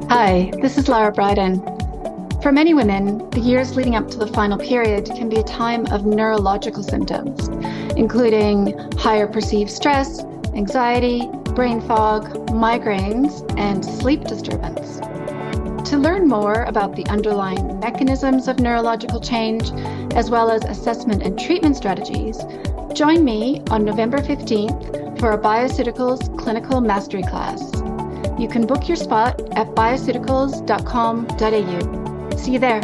Hi, this is Lara Bryden. For many women, the years leading up to the final period can be a time of neurological symptoms, including higher perceived stress, anxiety, brain fog, migraines, and sleep disturbance. To learn more about the underlying mechanisms of neurological change, as well as assessment and treatment strategies, join me on November 15th for a Bioceuticals Clinical Mastery class. You can book your spot at bioceuticals.com.au. See you there.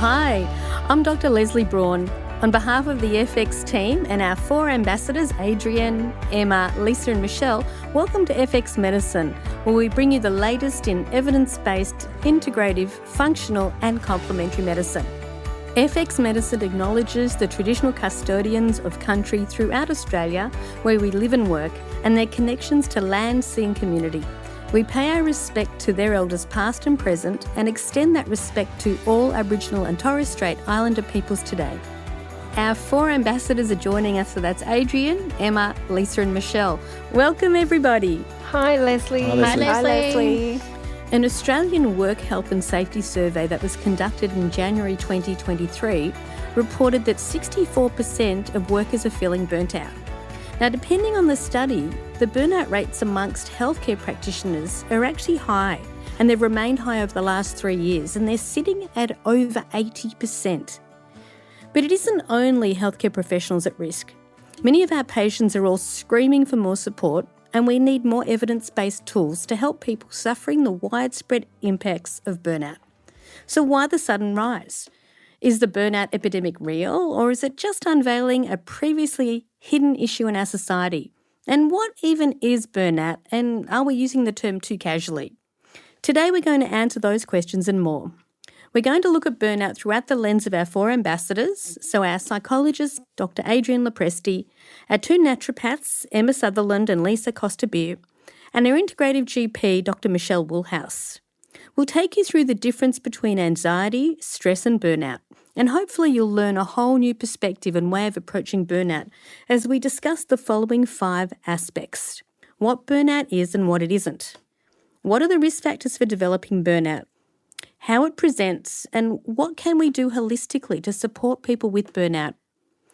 Hi, I'm Dr. Lesley Braun. On behalf of the FX team and our 4 ambassadors, Adrian, Emma, Lisa and Michelle, welcome to FX Medicine, where we bring you the latest in evidence-based, integrative, functional and complementary medicine. FX Medicine acknowledges the traditional custodians of country throughout Australia, where we live and work, and their connections to land, sea and community. We pay our respect to their elders past and present and extend that respect to all Aboriginal and Torres Strait Islander peoples today. Our 4 ambassadors are joining us, so that's Adrian, Emma, Lisa and Michelle. Welcome everybody. Hi Lesley. Hi, Lesley. Hi Lesley. An Australian work health and safety survey that was conducted in January 2023 reported that 64% of workers are feeling burnt out. Now, depending on the study, the burnout rates amongst healthcare practitioners are actually high, and they've remained high over the last 3 years, and they're sitting at over 80%. But it isn't only healthcare professionals at risk. Many of our patients are all screaming for more support, and we need more evidence-based tools to help people suffering the widespread impacts of burnout. So why the sudden rise? Is the burnout epidemic real, or is it just unveiling a previously hidden issue in our society? And what even is burnout, and are we using the term too casually? Today we're going to answer those questions and more. We're going to look at burnout throughout the lens of our 4 ambassadors, so our psychologist, Dr. Adrian Lepresti, our 2 naturopaths, Emma Sutherland and Lisa Costa-Beer, and our integrative GP, Dr. Michelle Woolhouse. We'll take you through the difference between anxiety, stress and burnout, and hopefully you'll learn a whole new perspective and way of approaching burnout as we discuss the following 5 aspects: what burnout is and what it isn't, what are the risk factors for developing burnout, how it presents, and what can we do holistically to support people with burnout.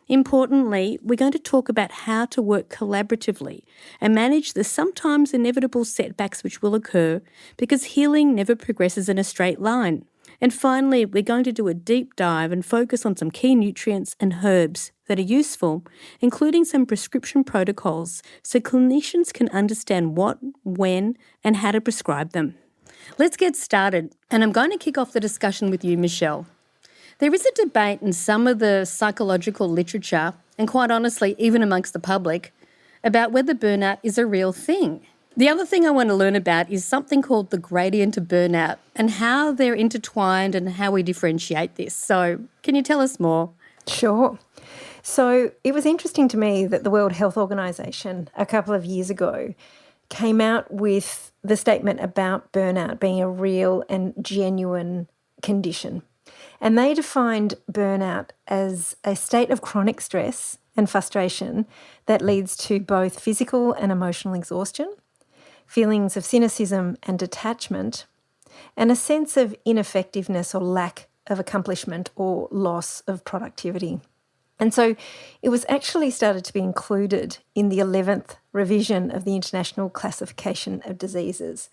Importantly, we're going to talk about how to work collaboratively and manage the sometimes inevitable setbacks which will occur because healing never progresses in a straight line. And finally, we're going to do a deep dive and focus on some key nutrients and herbs that are useful, including some prescription protocols so clinicians can understand what, when, and how to prescribe them. Let's get started, and I'm going to kick off the discussion with you, Michelle. There is a debate in some of the psychological literature, and quite honestly, even amongst the public, about whether burnout is a real thing. The other thing I want to learn about is something called the gradient of burnout and how they're intertwined and how we differentiate this. So can you tell us more? Sure. So it was interesting to me that the World Health Organization a couple of years ago came out with the statement about burnout being a real and genuine condition. And they defined burnout as a state of chronic stress and frustration that leads to both physical and emotional exhaustion, feelings of cynicism and detachment, and a sense of ineffectiveness or lack of accomplishment or loss of productivity. And so it was actually started to be included in the 11th revision of the International Classification of Diseases.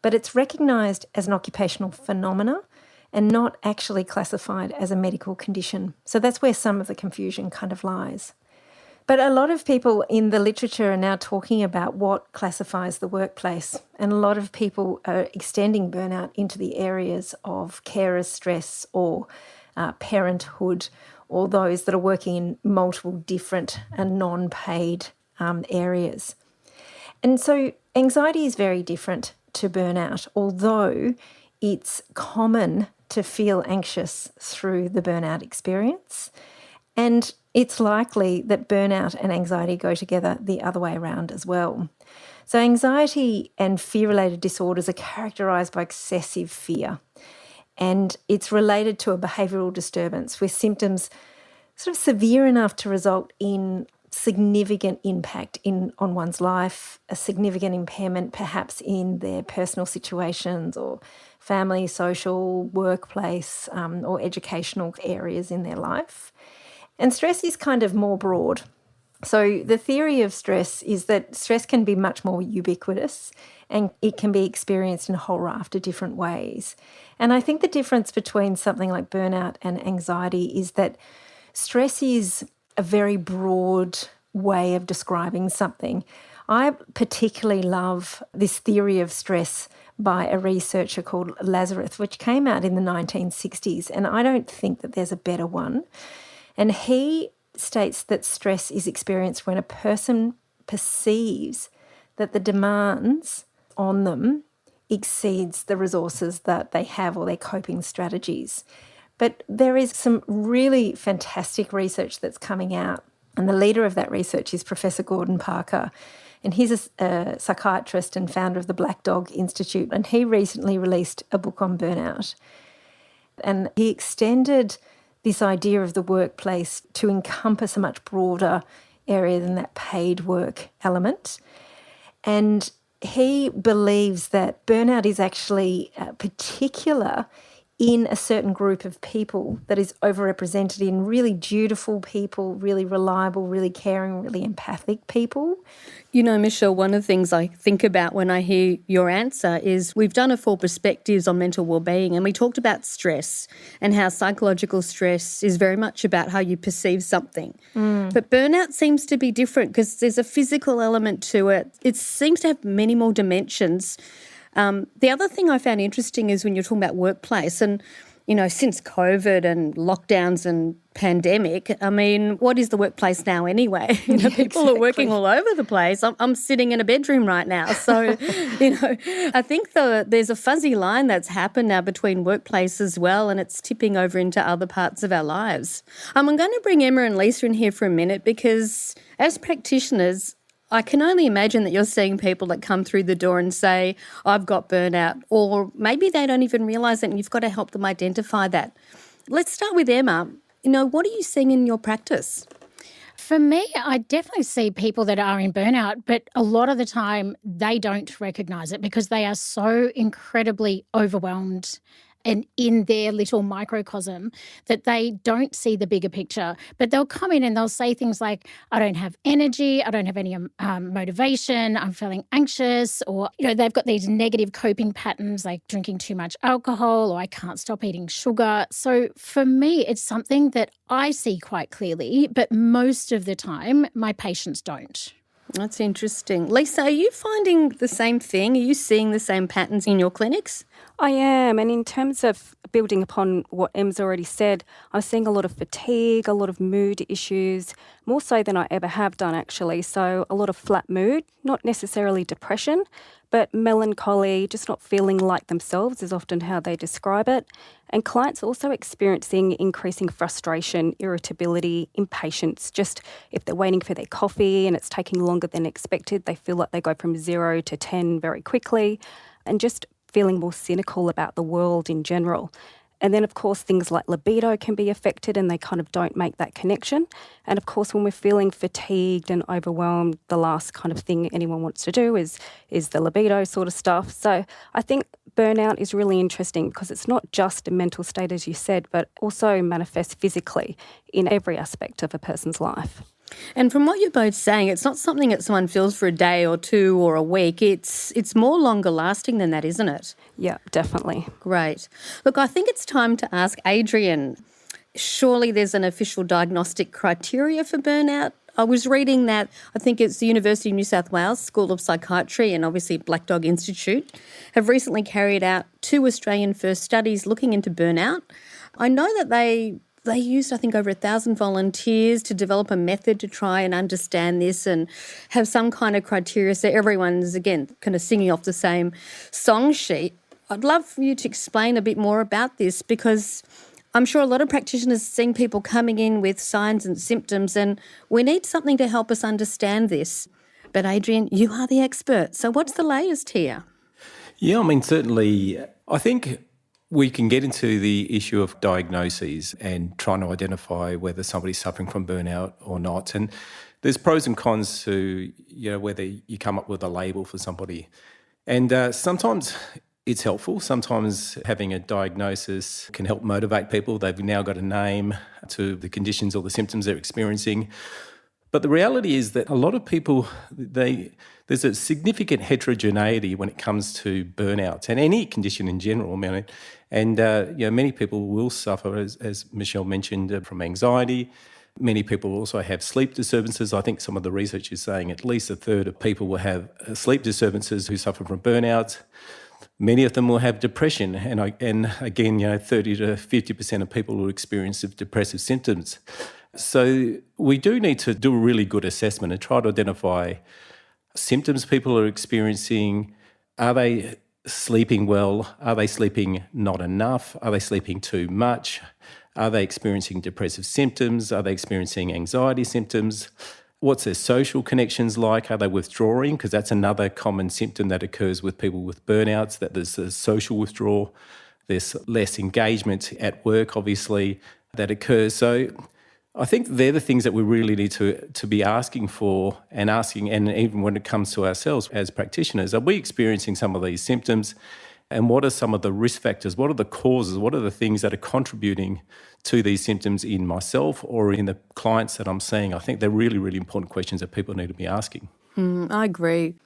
But it's recognised as an occupational phenomena and not actually classified as a medical condition. So that's where some of the confusion kind of lies. But a lot of people in the literature are now talking about what classifies the workplace, and a lot of people are extending burnout into the areas of carer stress or parenthood, or those that are working in multiple different and non-paid areas. And so anxiety is very different to burnout, although it's common to feel anxious through the burnout experience. And it's likely that burnout and anxiety go together the other way around as well. So anxiety and fear-related disorders are characterised by excessive fear. and it's related to a behavioural disturbance with symptoms sort of severe enough to result in significant impact on one's life, a significant impairment perhaps in their personal situations or family, social, workplace, or educational areas in their life. And stress is kind of more broad. So the theory of stress is that stress can be much more ubiquitous and it can be experienced in a whole raft of different ways. And I think the difference between something like burnout and anxiety is that stress is a very broad way of describing something. I particularly love this theory of stress by a researcher called Lazarus, which came out in the 1960s, and I don't think that there's a better one. And he states that stress is experienced when a person perceives that the demands on them exceeds the resources that they have or their coping strategies. But there is some really fantastic research that's coming out, and the leader of that research is Professor Gordon Parker, and he's a psychiatrist and founder of the Black Dog Institute, and he recently released a book on burnout. And he extended this idea of the workplace to encompass a much broader area than that paid work element. And he believes that burnout is actually particular in a certain group of people that is overrepresented in really dutiful people, really reliable, really caring, really empathic people. You know, Michelle, one of the things I think about when I hear your answer is we've done a 4 perspectives on mental well-being, and we talked about stress and how psychological stress is very much about how you perceive something. But burnout seems to be different because there's a physical element to it. It seems to have many more dimensions. The other thing I found interesting is when you're talking about workplace and, you know, since COVID and lockdowns and pandemic, I mean, what is the workplace now anyway? You know, people are working all over the place. I'm sitting in a bedroom right now. So, you know, I think there's a fuzzy line that's happened now between workplace as well, and it's tipping over into other parts of our lives. I'm going to bring Emma and Lisa in here for a minute because as practitioners, I can only imagine that you're seeing people that come through the door and say, I've got burnout, or maybe they don't even realise it and you've got to help them identify that. Let's start with Emma. You know, what are you seeing in your practice? For me, I definitely see people that are in burnout, but a lot of the time they don't recognise it because they are so incredibly overwhelmed and in their little microcosm that they don't see the bigger picture. But they'll come in and they'll say things like, I don't have energy, I don't have any motivation, I'm feeling anxious, or, you know, they've got these negative coping patterns like drinking too much alcohol, or I can't stop eating sugar. So for me, it's something that I see quite clearly, but most of the time my patients don't. That's interesting. Lisa, are you finding the same thing? Are you seeing the same patterns in your clinics? I am, and in terms of building upon what Em's already said, I'm seeing a lot of fatigue, a lot of mood issues, more so than I ever have done actually. So a lot of flat mood, not necessarily depression, but melancholy, just not feeling like themselves is often how they describe it. And clients also experiencing increasing frustration, irritability, impatience. Just if they're waiting for their coffee and it's taking longer than expected, they feel like they go from 0 to 10 very quickly, and just feeling more cynical about the world in general. And then, of course, things like libido can be affected and they kind of don't make that connection. And, of course, when we're feeling fatigued and overwhelmed, the last kind of thing anyone wants to do is the libido sort of stuff. So I think burnout is really interesting because it's not just a mental state, as you said, but also manifests physically in every aspect of a person's life. And from what you're both saying, it's not something that someone feels for a day or 2 or a week. It's more longer lasting than that, isn't it? Yeah, definitely. Great. Look, I think it's time to ask Adrian, surely there's an official diagnostic criteria for burnout? I was reading that I think it's the University of New South Wales School of Psychiatry and obviously Black Dog Institute have recently carried out 2 Australian first studies looking into burnout. I know that they used, I think, over 1,000 volunteers to develop a method to try and understand this and have some kind of criteria so everyone's, again, kind of singing off the same song sheet. I'd love for you to explain a bit more about this because I'm sure a lot of practitioners are seeing people coming in with signs and symptoms and we need something to help us understand this. But Adrian, you are the expert. So what's the latest here? Yeah, I mean, certainly, I think we can get into the issue of diagnoses and trying to identify whether somebody's suffering from burnout or not. And there's pros and cons to, whether you come up with a label for somebody. And sometimes it's helpful. Sometimes having a diagnosis can help motivate people. They've now got a name to the conditions or the symptoms they're experiencing. But the reality is that a lot of people, there's a significant heterogeneity when it comes to burnout and any condition in general. Many people will suffer, as Michelle mentioned, from anxiety. Many people also have sleep disturbances. I think some of the research is saying at least a third of people will have sleep disturbances who suffer from burnout. Many of them will have depression, and again, 30 to 50% of people will experience depressive symptoms. So we do need to do a really good assessment and try to identify symptoms people are experiencing. Are they sleeping well? Are they sleeping not enough? Are they sleeping too much? Are they experiencing depressive symptoms? Are they experiencing anxiety symptoms? What's their social connections like? Are they withdrawing? Because that's another common symptom that occurs with people with burnouts, that there's a social withdrawal. There's less engagement at work, obviously, that occurs. So I think they're the things that we really need to be asking for and even when it comes to ourselves as practitioners, are we experiencing some of these symptoms? And what are some of the risk factors? What are the causes? What are the things that are contributing to these symptoms in myself or in the clients that I'm seeing? I think they're really, really important questions that people need to be asking. I agree.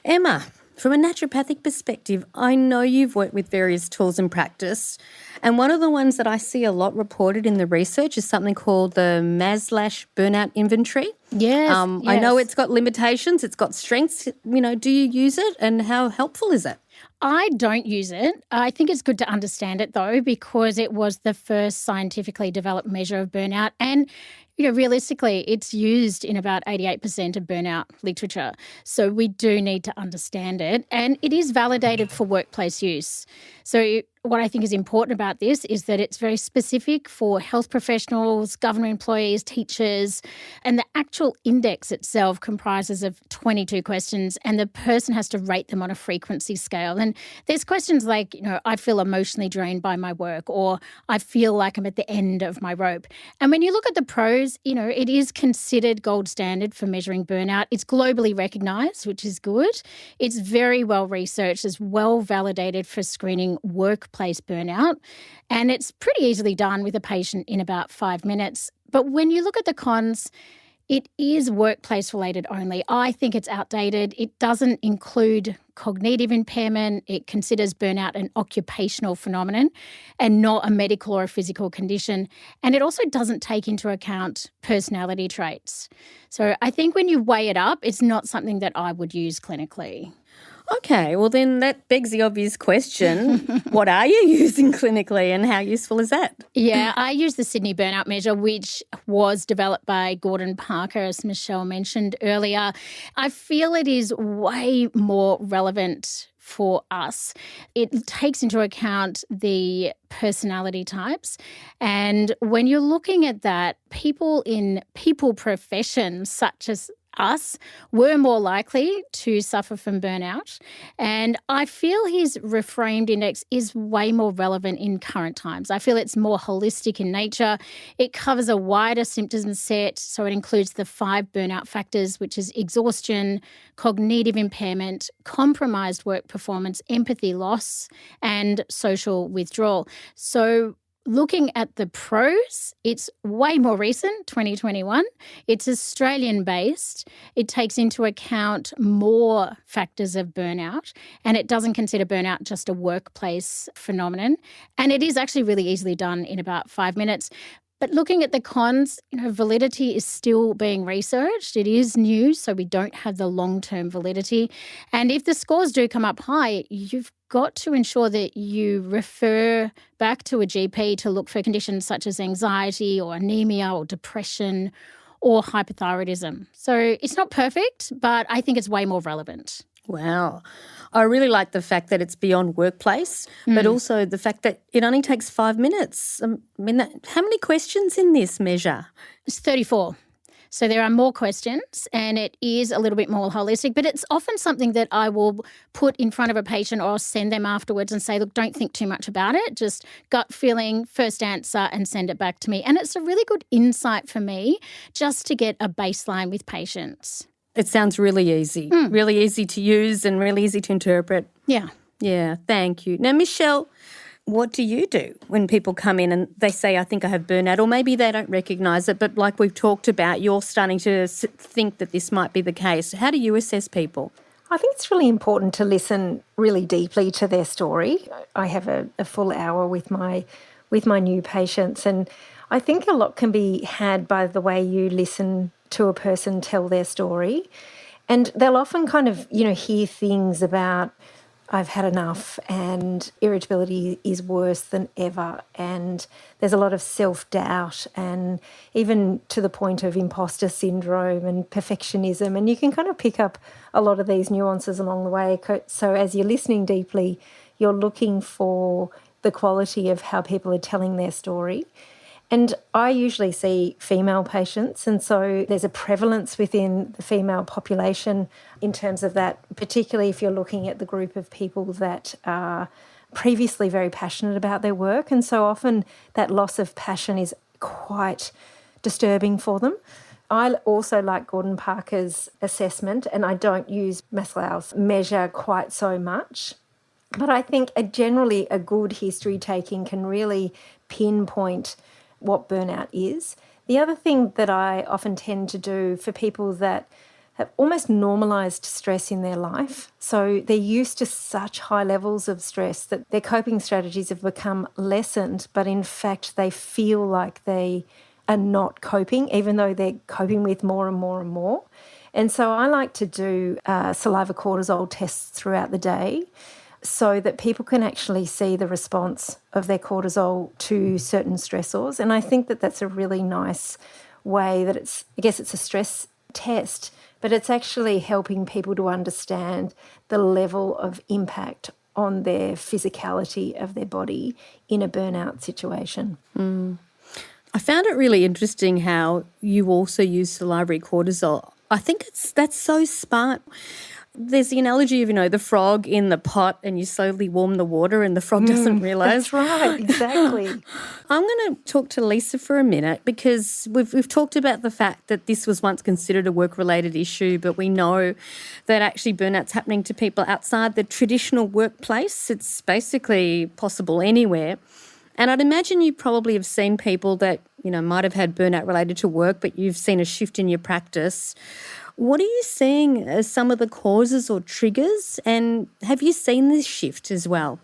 Emma, from a naturopathic perspective, I know you've worked with various tools in practice, and one of the ones that I see a lot reported in the research is something called the Maslach burnout inventory. Yes, I know it's got limitations, it's got strengths. Do you use it, and how helpful is it? I don't use it. I think it's good to understand it, though, because it was the first scientifically developed measure of burnout. And, realistically, it's used in about 88% of burnout literature. So we do need to understand it. And it is validated for workplace use. So what I think is important about this is that it's very specific for health professionals, government employees, teachers, and the actual index itself comprises of 22 questions, and the person has to rate them on a frequency scale. And there's questions like, I feel emotionally drained by my work, or I feel like I'm at the end of my rope. And when you look at the pros, it is considered gold standard for measuring burnout. It's globally recognised, which is good. It's very well researched, it's well validated for screening workplace burnout, and it's pretty easily done with a patient in about 5 minutes. But when you look at the cons, it is workplace related only. I think it's outdated. It doesn't include cognitive impairment. It considers burnout an occupational phenomenon and not a medical or a physical condition. And it also doesn't take into account personality traits. So I think when you weigh it up, it's not something that I would use clinically. Okay, well then that begs the obvious question, what are you using clinically and how useful is that? Yeah, I use the Sydney Burnout Measure, which was developed by Gordon Parker, as Michelle mentioned earlier. I feel it is way more relevant for us. It takes into account the personality types. And when you're looking at that, people in people professions such as us were more likely to suffer from burnout. And I feel his reframed index is way more relevant in current times. I feel it's more holistic in nature. It covers a wider symptom set, so it includes the 5 burnout factors, which is exhaustion, cognitive impairment, compromised work performance, empathy loss, and social withdrawal. So looking at the pros, it's way more recent, 2021. It's Australian-based. It takes into account more factors of burnout, and it doesn't consider burnout just a workplace phenomenon. And it is actually really easily done in about 5 minutes. But looking at the cons, validity is still being researched. It is new, so we don't have the long-term validity. And if the scores do come up high, you've got to ensure that you refer back to a GP to look for conditions such as anxiety or anemia or depression or hypothyroidism. So it's not perfect, but I think it's way more relevant. Wow. I really like the fact that it's beyond workplace, but also the fact that it only takes 5 minutes. How many questions in this measure? It's 34. So there are more questions and it is a little bit more holistic, but it's often something that I will put in front of a patient or send them afterwards and say, look, don't think too much about it. Just gut feeling, first answer, and send it back to me. And it's a really good insight for me just to get a baseline with patients. It sounds really easy to use and really easy to interpret. Yeah. Yeah, thank you. Now, Michelle, what do you do when people come in and they say, I think I have burnout, or maybe they don't recognise it, but like we've talked about, you're starting to think that this might be the case. How do you assess people? I think it's really important to listen really deeply to their story. I have a full hour with my new patients, and I think a lot can be had by the way you listen to a person tell their story. And they'll often kind of, hear things about, I've had enough and irritability is worse than ever, and there's a lot of self-doubt and even to the point of imposter syndrome and perfectionism, and you can kind of pick up a lot of these nuances along the way. So as you're listening deeply, you're looking for the quality of how people are telling their story. And I usually see female patients, and so there's a prevalence within the female population in terms of that, particularly if you're looking at the group of people that are previously very passionate about their work. And so often that loss of passion is quite disturbing for them. I also like Gordon Parker's assessment, and I don't use Maslach's measure quite so much. But I think generally a good history taking can really pinpoint what burnout is. The other thing that I often tend to do for people that have almost normalised stress in their life, so they're used to such high levels of stress that their coping strategies have become lessened, but in fact they feel like they are not coping, even though they're coping with more and more and more. And so I like to do saliva cortisol tests throughout the day, so that people can actually see the response of their cortisol to certain stressors. And I think that that's a really nice way that it's a stress test, but it's actually helping people to understand the level of impact on their physicality of their body in a burnout situation. I found it really interesting how you also use salivary cortisol. I think that's so smart. There's the analogy of, the frog in the pot and you slowly warm the water and the frog doesn't realise. That's right, exactly. I'm going to talk to Lisa for a minute because we've talked about the fact that this was once considered a work-related issue, but we know that actually burnout's happening to people outside the traditional workplace. It's basically possible anywhere. And I'd imagine you probably have seen people that, might have had burnout related to work, but you've seen a shift in your practice. What are you seeing as some of the causes or triggers, and have you seen this shift as well?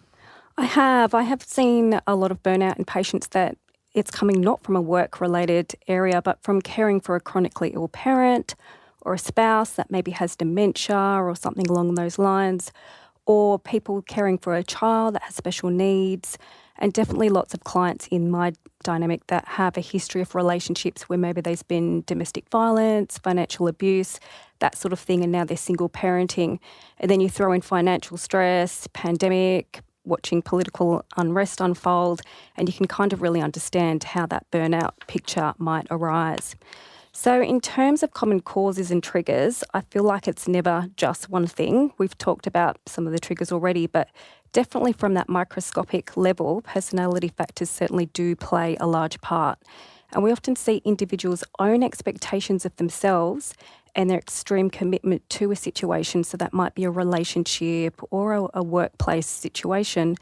I have seen a lot of burnout in patients that it's coming not from a work-related area, but from caring for a chronically ill parent or a spouse that maybe has dementia or something along those lines, or people caring for a child that has special needs, and definitely lots of clients in my dynamic that have a history of relationships where maybe there's been domestic violence, financial abuse, that sort of thing, and now they're single parenting. And then you throw in financial stress, pandemic, watching political unrest unfold, and you can kind of really understand how that burnout picture might arise. So in terms of common causes and triggers, I feel like it's never just one thing. We've talked about some of the triggers already, but definitely from that microscopic level, personality factors certainly do play a large part. And we often see individuals' own expectations of themselves and their extreme commitment to a situation, so that might be a relationship or a workplace situation,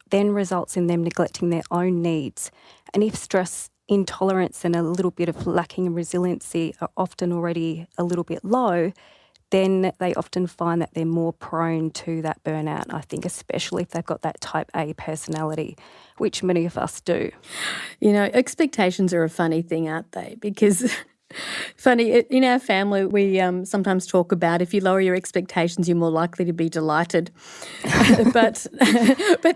then results in them neglecting their own needs. And if stress intolerance and a little bit of lacking in resiliency are often already a little bit low, then they often find that they're more prone to that burnout, I think, especially if they've got that type A personality, which many of us do. Expectations are a funny thing, aren't they? Because in our family, we sometimes talk about if you lower your expectations, you're more likely to be delighted. but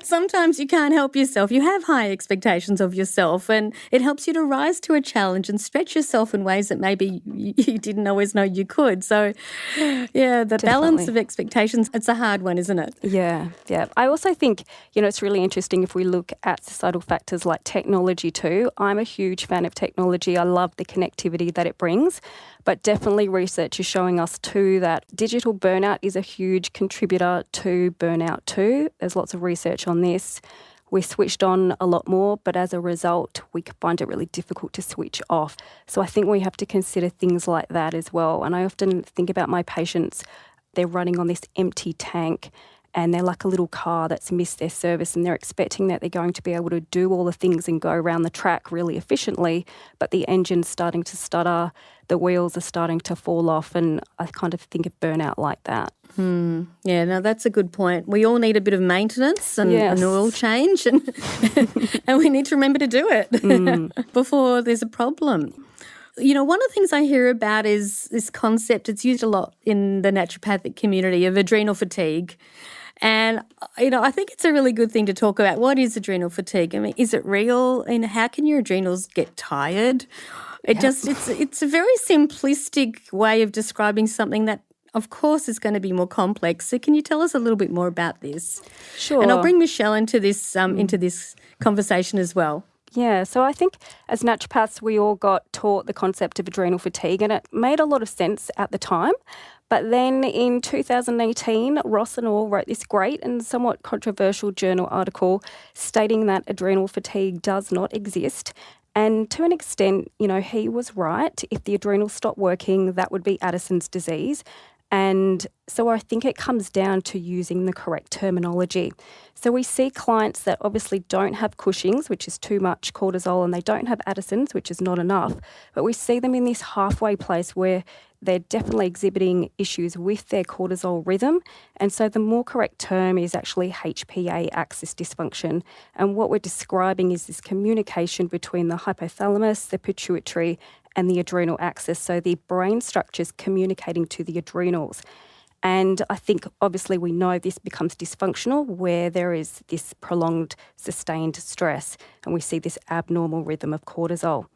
sometimes you can't help yourself. You have high expectations of yourself, and it helps you to rise to a challenge and stretch yourself in ways that maybe you didn't always know you could. So, yeah, the balance of expectations, it's a hard one, isn't it? Yeah. I also think, it's really interesting if we look at societal factors like technology too. I'm a huge fan of technology. I love the connectivity that it brings. But definitely research is showing us too that digital burnout is a huge contributor to burnout too. There's lots of research on this. We're switched on a lot more, but as a result, we find it really difficult to switch off. So I think we have to consider things like that as well. And I often think about my patients, they're running on this empty tank and they're like a little car that's missed their service and they're expecting that they're going to be able to do all the things and go around the track really efficiently, but the engine's starting to stutter, the wheels are starting to fall off, and I kind of think of burnout like that. Yeah, no, that's a good point. We all need a bit of maintenance and an oil change, and and we need to remember to do it before there's a problem. You know, one of the things I hear about is this concept, it's used a lot in the naturopathic community, of adrenal fatigue. And, you know, I think it's a really good thing to talk about. What is adrenal fatigue? I mean, is it real? And how can your adrenals get tired? It's a very simplistic way of describing something that, of course, is going to be more complex. So can you tell us a little bit more about this? Sure. And I'll bring Michelle into this conversation as well. Yeah, so I think as naturopaths, we all got taught the concept of adrenal fatigue, and it made a lot of sense at the time. But then in 2018, Ross and al. Wrote this great and somewhat controversial journal article stating that adrenal fatigue does not exist. And to an extent, you know, he was right. If the adrenals stop working, that would be Addison's disease. And so I think it comes down to using the correct terminology. So we see clients that obviously don't have Cushing's, which is too much cortisol, and they don't have Addison's, which is not enough. But we see them in this halfway place where they're definitely exhibiting issues with their cortisol rhythm. And so the more correct term is actually HPA axis dysfunction. And what we're describing is this communication between the hypothalamus, the pituitary, and the adrenal axis. So the brain structures communicating to the adrenals. And I think obviously we know this becomes dysfunctional where there is this prolonged sustained stress and we see this abnormal rhythm of cortisol.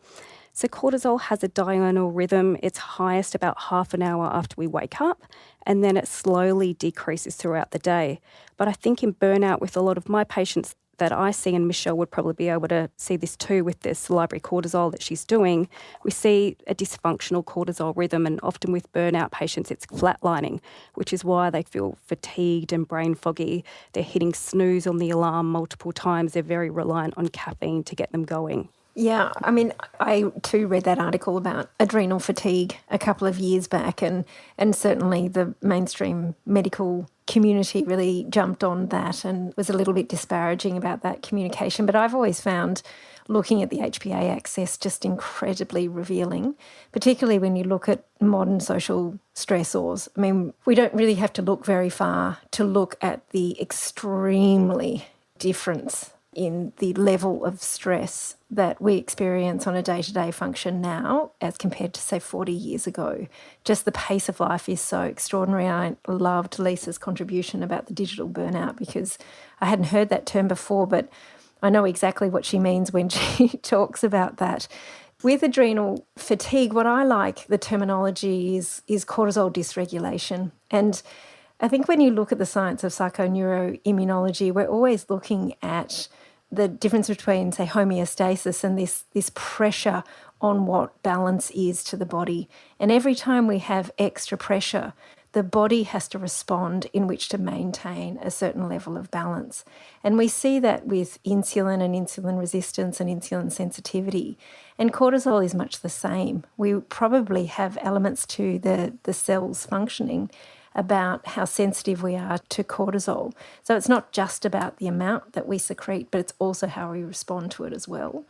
So cortisol has a diurnal rhythm. It's highest about half an hour after we wake up, and then it slowly decreases throughout the day. But I think in burnout with a lot of my patients that I see, and Michelle would probably be able to see this too with the salivary cortisol that she's doing, we see a dysfunctional cortisol rhythm, and often with burnout patients it's flatlining, which is why they feel fatigued and brain foggy. They're hitting snooze on the alarm multiple times. They're very reliant on caffeine to get them going. Yeah, I mean, I too read that article about adrenal fatigue a couple of years back, and certainly the mainstream medical community really jumped on that and was a little bit disparaging about that communication. But I've always found looking at the HPA axis just incredibly revealing, particularly when you look at modern social stressors. I mean, we don't really have to look very far to look at the extremely difference in the level of stress that we experience on a day-to-day function now as compared to, say, 40 years ago. Just the pace of life is so extraordinary. I loved Lisa's contribution about the digital burnout because I hadn't heard that term before, but I know exactly what she means when she talks about that. With adrenal fatigue, what I like, the terminology is cortisol dysregulation. And I think when you look at the science of psychoneuroimmunology, we're always looking at the difference between, say, homeostasis and this pressure on what balance is to the body. And every time we have extra pressure, the body has to respond in which to maintain a certain level of balance. And we see that with insulin and insulin resistance and insulin sensitivity. And cortisol is much the same. We probably have elements to the cells functioning about how sensitive we are to cortisol. So it's not just about the amount that we secrete, but it's also how we respond to it as well.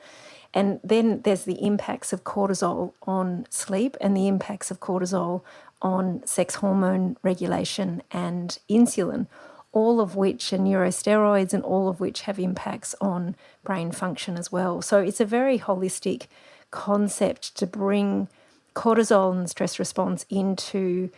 And then there's the impacts of cortisol on sleep and the impacts of cortisol on sex hormone regulation and insulin, all of which are neurosteroids and all of which have impacts on brain function as well. So it's a very holistic concept to bring cortisol and stress response into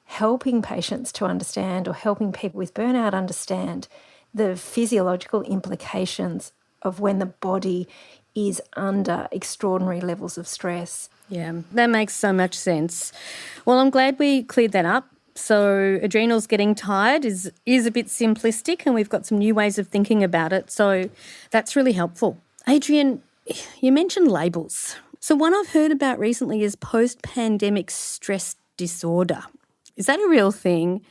helping patients to understand, or helping people with burnout understand, the physiological implications of when the body is under extraordinary levels of stress. Yeah, that makes so much sense. Well, I'm glad we cleared that up. So adrenals getting tired is a bit simplistic, and we've got some new ways of thinking about it. So that's really helpful. Adrian, you mentioned labels. So one I've heard about recently is post-pandemic stress disorder. Is that a real thing?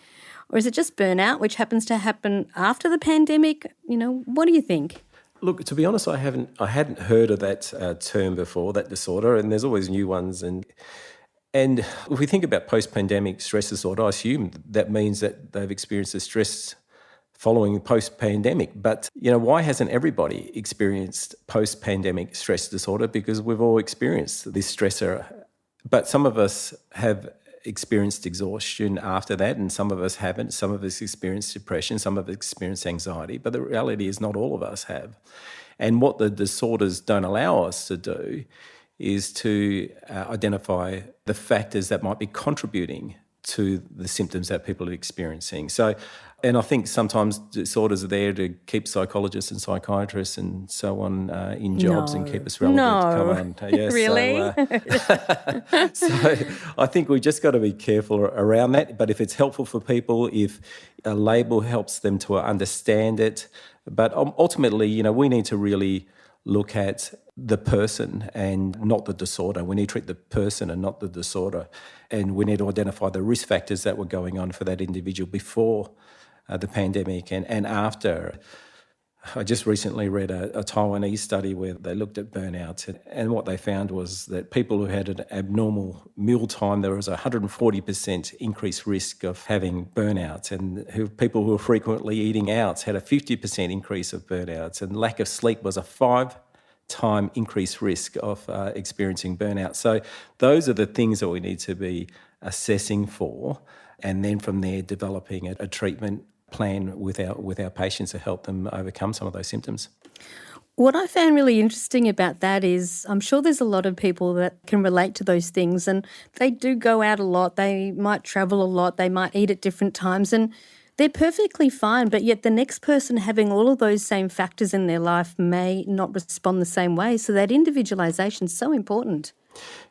Or is it just burnout, which happens to happen after the pandemic? What do you think? Look, to be honest, I hadn't heard of that term before, that disorder, and there's always new ones. And if we think about post-pandemic stress disorder, I assume that means that they've experienced the stress following post-pandemic. But, why hasn't everybody experienced post-pandemic stress disorder? Because we've all experienced this stressor. But some of us have experienced exhaustion after that, and some of us haven't. Some of us experienced depression, some of us experienced anxiety, but the reality is not all of us have. And what the disorders don't allow us to do is to identify the factors that might be contributing to the symptoms that people are experiencing. And I think sometimes disorders are there to keep psychologists and psychiatrists and so on in jobs and keep us relevant. No. Come on. Yes, really? So I think we just got to be careful around that. But if it's helpful for people, if a label helps them to understand it, but ultimately, we need to really look at the person and not the disorder. We need to treat the person and not the disorder. And we need to identify the risk factors that were going on for that individual before the pandemic and after. I just recently read a Taiwanese study where they looked at burnout, and what they found was that people who had an abnormal meal time, there was a 140% increased risk of having burnout, and people who were frequently eating out had a 50% increase of burnouts, and lack of sleep was a 5-time increased risk of experiencing burnout. So those are the things that we need to be assessing for, and then from there developing a treatment plan with our patients to help them overcome some of those symptoms. What I found really interesting about that is I'm sure there's a lot of people that can relate to those things, and they do go out a lot, they might travel a lot, they might eat at different times, and they're perfectly fine, but yet the next person having all of those same factors in their life may not respond the same way. So that individualisation is so important.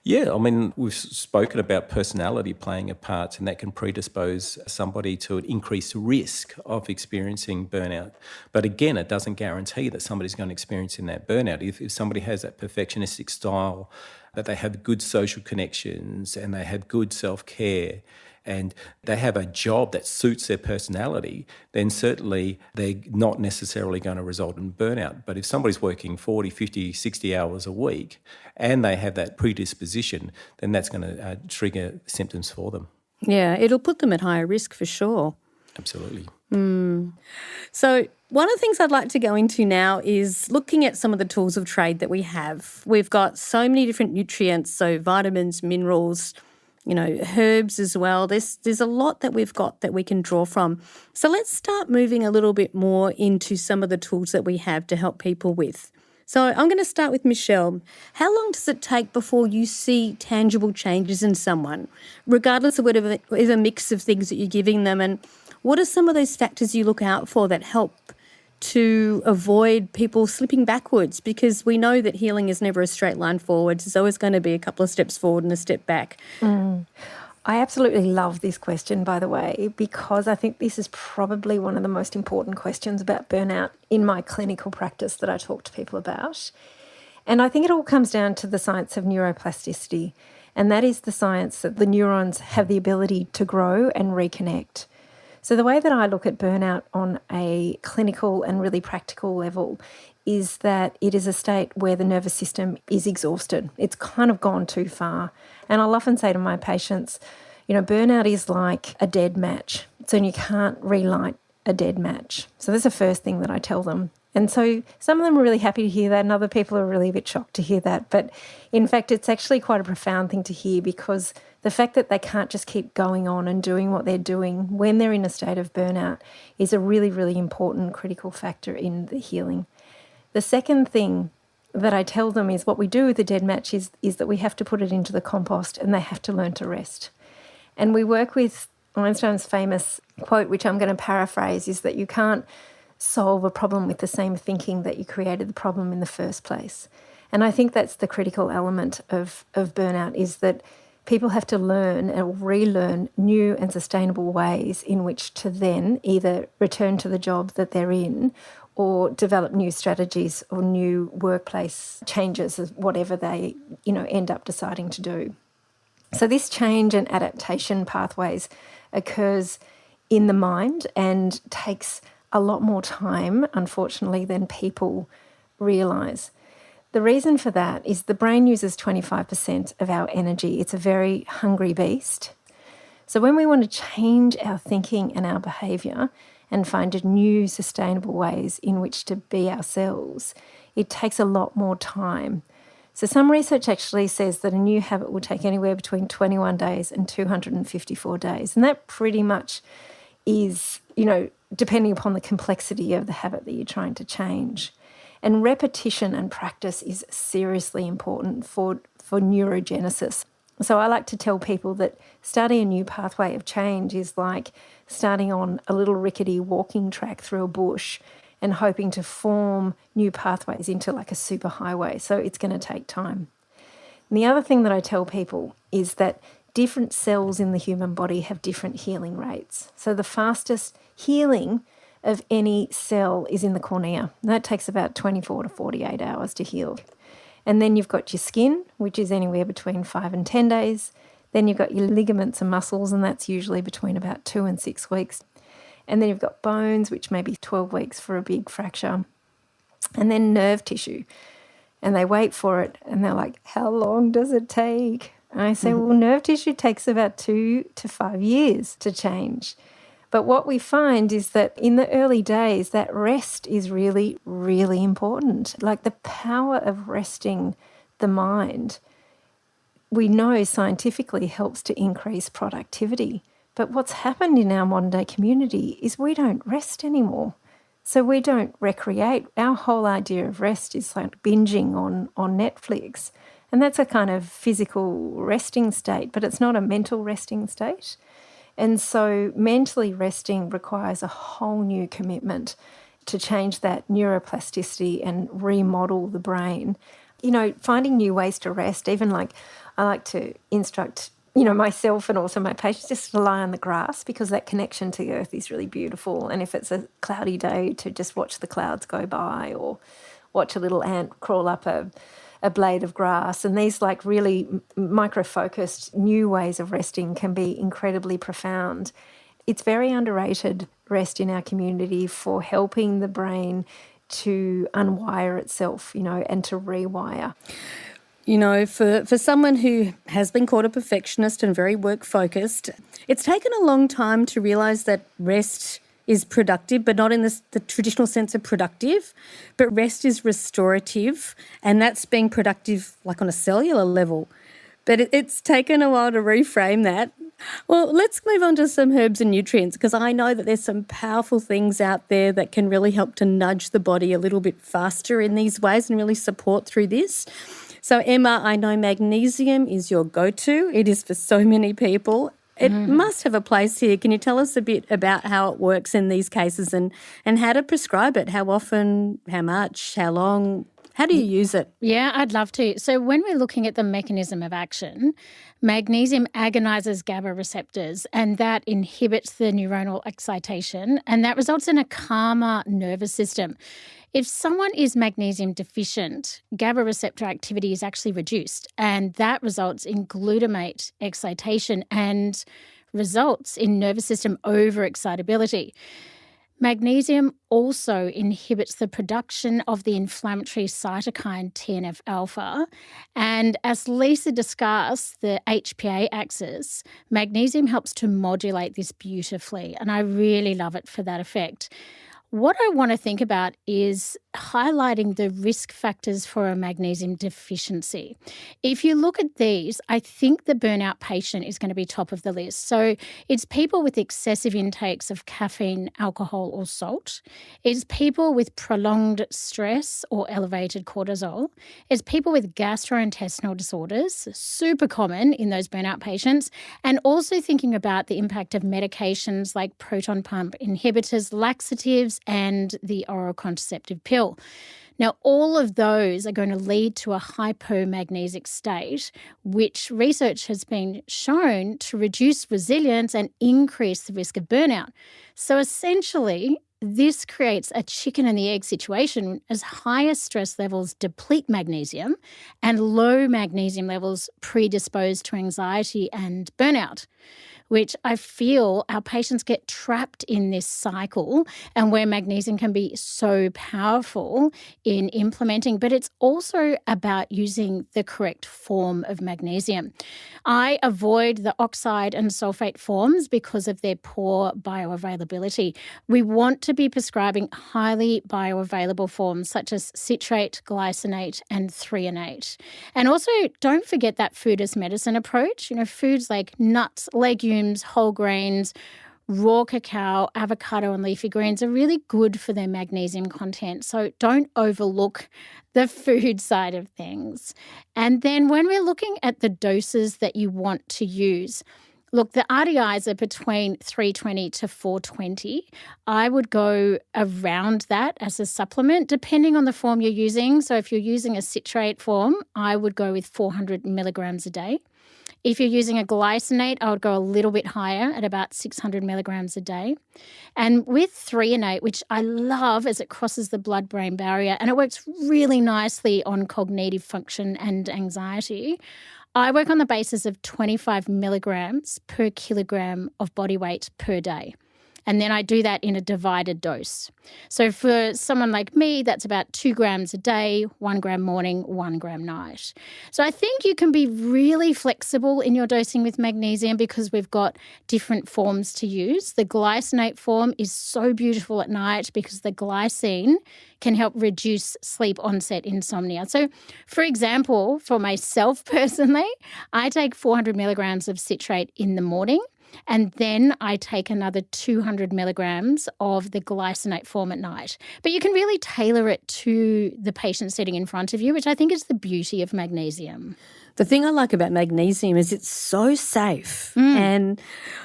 Yeah, we've spoken about personality playing a part, and that can predispose somebody to an increased risk of experiencing burnout. But again, it doesn't guarantee that somebody's going to experience that burnout. If somebody has that perfectionistic style, that they have good social connections and they have good self-care, and they have a job that suits their personality, then certainly they're not necessarily going to result in burnout. But if somebody's working 40, 50, 60 hours a week and they have that predisposition, then that's going to trigger symptoms for them. Yeah, it'll put them at higher risk for sure. Absolutely. So one of the things I'd like to go into now is looking at some of the tools of trade that we have. We've got so many different nutrients, so vitamins, minerals, herbs as well. There's a lot that we've got that we can draw from. So let's start moving a little bit more into some of the tools that we have to help people with. So I'm going to start with Michelle. How long does it take before you see tangible changes in someone, regardless of whatever mix of things that you're giving them? And what are some of those factors you look out for that help to avoid people slipping backwards? Because we know that healing is never a straight line forwards. There's always going to be a couple of steps forward and a step back. I absolutely love this question, by the way, because I think this is probably one of the most important questions about burnout in my clinical practice that I talk to people about. And I think it all comes down to the science of neuroplasticity, and that is the science that the neurons have the ability to grow and reconnect. So the way that I look at burnout on a clinical and really practical level is that it is a state where the nervous system is exhausted. It's kind of gone too far. And I'll often say to my patients, burnout is like a dead match. So you can't relight a dead match. So that's the first thing that I tell them. And so some of them are really happy to hear that, and other people are really a bit shocked to hear that. But in fact, it's actually quite a profound thing to hear, because the fact that they can't just keep going on and doing what they're doing when they're in a state of burnout is a really, really important critical factor in the healing. The second thing that I tell them is what we do with the dead match is that we have to put it into the compost, and they have to learn to rest. And we work with Einstein's famous quote, which I'm going to paraphrase, is that you can't solve a problem with the same thinking that you created the problem in the first place. And I think that's the critical element of burnout, is that people have to learn and relearn new and sustainable ways in which to then either return to the job that they're in or develop new strategies or new workplace changes, whatever they, end up deciding to do. So this change and adaptation pathways occurs in the mind and takes a lot more time, unfortunately, than people realise. The reason for that is the brain uses 25% of our energy. It's a very hungry beast. So when we want to change our thinking and our behaviour and find new sustainable ways in which to be ourselves, it takes a lot more time. So some research actually says that a new habit will take anywhere between 21 days and 254 days. And that pretty much is, depending upon the complexity of the habit that you're trying to change. And repetition and practice is seriously important for neurogenesis. So I like to tell people that starting a new pathway of change is like starting on a little rickety walking track through a bush and hoping to form new pathways into like a superhighway. So it's going to take time. And the other thing that I tell people is that different cells in the human body have different healing rates. So the fastest healing of any cell is in the cornea. That takes about 24 to 48 hours to heal. And then you've got your skin, which is anywhere between 5 and 10 days. Then you've got your ligaments and muscles, and that's usually between about 2 and 6 weeks. And then you've got bones, which may be 12 weeks for a big fracture. And then nerve tissue. And they wait for it, and they're like, how long does it take? And I say, well, nerve tissue takes about 2 to 5 years to change. But what we find is that in the early days, that rest is really, really important. Like the power of resting the mind, we know scientifically helps to increase productivity. But what's happened in our modern day community is we don't rest anymore. So we don't recreate. Our whole idea of rest is like binging on Netflix. And that's a kind of physical resting state, but it's not a mental resting state. And so mentally resting requires a whole new commitment to change that neuroplasticity and remodel the brain. Finding new ways to rest, even like I like to instruct, myself and also my patients just to lie on the grass because that connection to the earth is really beautiful. And if it's a cloudy day, to just watch the clouds go by or watch a little ant crawl up a blade of grass. And these like really micro-focused new ways of resting can be incredibly profound. It's very underrated, rest in our community, for helping the brain to unwire itself, and to rewire. For someone who has been called a perfectionist and very work-focused, it's taken a long time to realise that rest is productive, but not in the traditional sense of productive, but rest is restorative, and that's being productive like on a cellular level. But it's taken a while to reframe that. Well, let's move on to some herbs and nutrients, because I know that there's some powerful things out there that can really help to nudge the body a little bit faster in these ways and really support through this. So Emma, I know magnesium is your go-to. It is for so many people. It must have a place here. Can you tell us a bit about how it works in these cases and how to prescribe it? How often, how much, how long? How do you use it? Yeah, I'd love to. So when we're looking at the mechanism of action, magnesium agonises GABA receptors, and that inhibits the neuronal excitation, and that results in a calmer nervous system. If someone is magnesium deficient, GABA receptor activity is actually reduced, and that results in glutamate excitation and results in nervous system overexcitability. Magnesium also inhibits the production of the inflammatory cytokine TNF-alpha. And as Lisa discussed, the HPA axis, magnesium helps to modulate this beautifully. And I really love it for that effect. What I want to think about is highlighting the risk factors for a magnesium deficiency. If you look at these, I think the burnout patient is going to be top of the list. So it's people with excessive intakes of caffeine, alcohol, or salt. It's people with prolonged stress or elevated cortisol. It's people with gastrointestinal disorders, super common in those burnout patients, and also thinking about the impact of medications like proton pump inhibitors, laxatives, and the oral contraceptive pill. Now, all of those are going to lead to a hypomagnesic state, which research has been shown to reduce resilience and increase the risk of burnout. So essentially, this creates a chicken and the egg situation as higher stress levels deplete magnesium and low magnesium levels predispose to anxiety and burnout, which I feel our patients get trapped in this cycle and where magnesium can be so powerful in implementing, but it's also about using the correct form of magnesium. I avoid the oxide and sulfate forms because of their poor bioavailability. We want to be prescribing highly bioavailable forms such as citrate, glycinate, and threonate. And also don't forget that food as medicine approach. Foods like nuts, legumes, whole grains, raw cacao, avocado and leafy greens are really good for their magnesium content. So don't overlook the food side of things. And then when we're looking at the doses that you want to use, look, the RDIs are between 320 to 420. I would go around that as a supplement, depending on the form you're using. So if you're using a citrate form, I would go with 400 milligrams a day. If you're using a glycinate, I would go a little bit higher at about 600 milligrams a day. And with threonate, which I love as it crosses the blood-brain barrier and it works really nicely on cognitive function and anxiety, I work on the basis of 25 milligrams per kilogram of body weight per day. And then I do that in a divided dose. So for someone like me, that's about 2 grams a day, 1 gram morning, 1 gram night. So I think you can be really flexible in your dosing with magnesium because we've got different forms to use. The glycinate form is so beautiful at night because the glycine can help reduce sleep onset insomnia. So for example, for myself personally, I take 400 milligrams of citrate in the morning. And then I take another 200 milligrams of the glycinate form at night. But you can really tailor it to the patient sitting in front of you, which I think is the beauty of magnesium. The thing I like about magnesium is it's so safe. And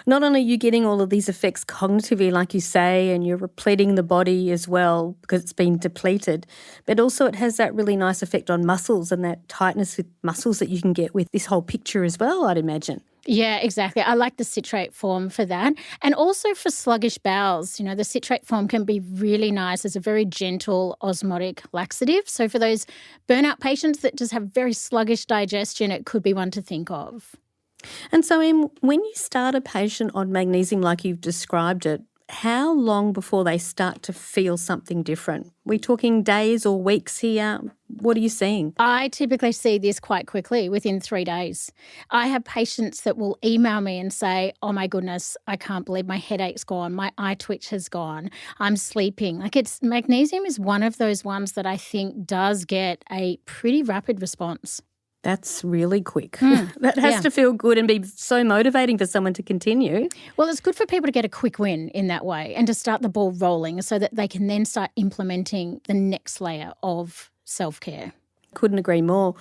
not only are you getting all of these effects cognitively, like you say, and you're repleting the body as well because it's been depleted, but also it has that really nice effect on muscles and that tightness with muscles that you can get with this whole picture as well, I'd imagine. Yeah, exactly. I like the citrate form for that. And also for sluggish bowels, the citrate form can be really nice as a very gentle osmotic laxative. So for those burnout patients that just have very sluggish digestion, it could be one to think of. And so when you start a patient on magnesium like you've described it, how long before they start to feel something different? We talking days or weeks here? What are you seeing? I typically see this quite quickly, within 3 days. I have patients that will email me and say, oh my goodness, I can't believe my headache's gone, my eye twitch has gone, I'm sleeping. Magnesium is one of those ones that I think does get a pretty rapid response. That's really quick. That has to feel good and be so motivating for someone to continue. Well, it's good for people to get a quick win in that way and to start the ball rolling so that they can then start implementing the next layer of self-care. Couldn't agree more.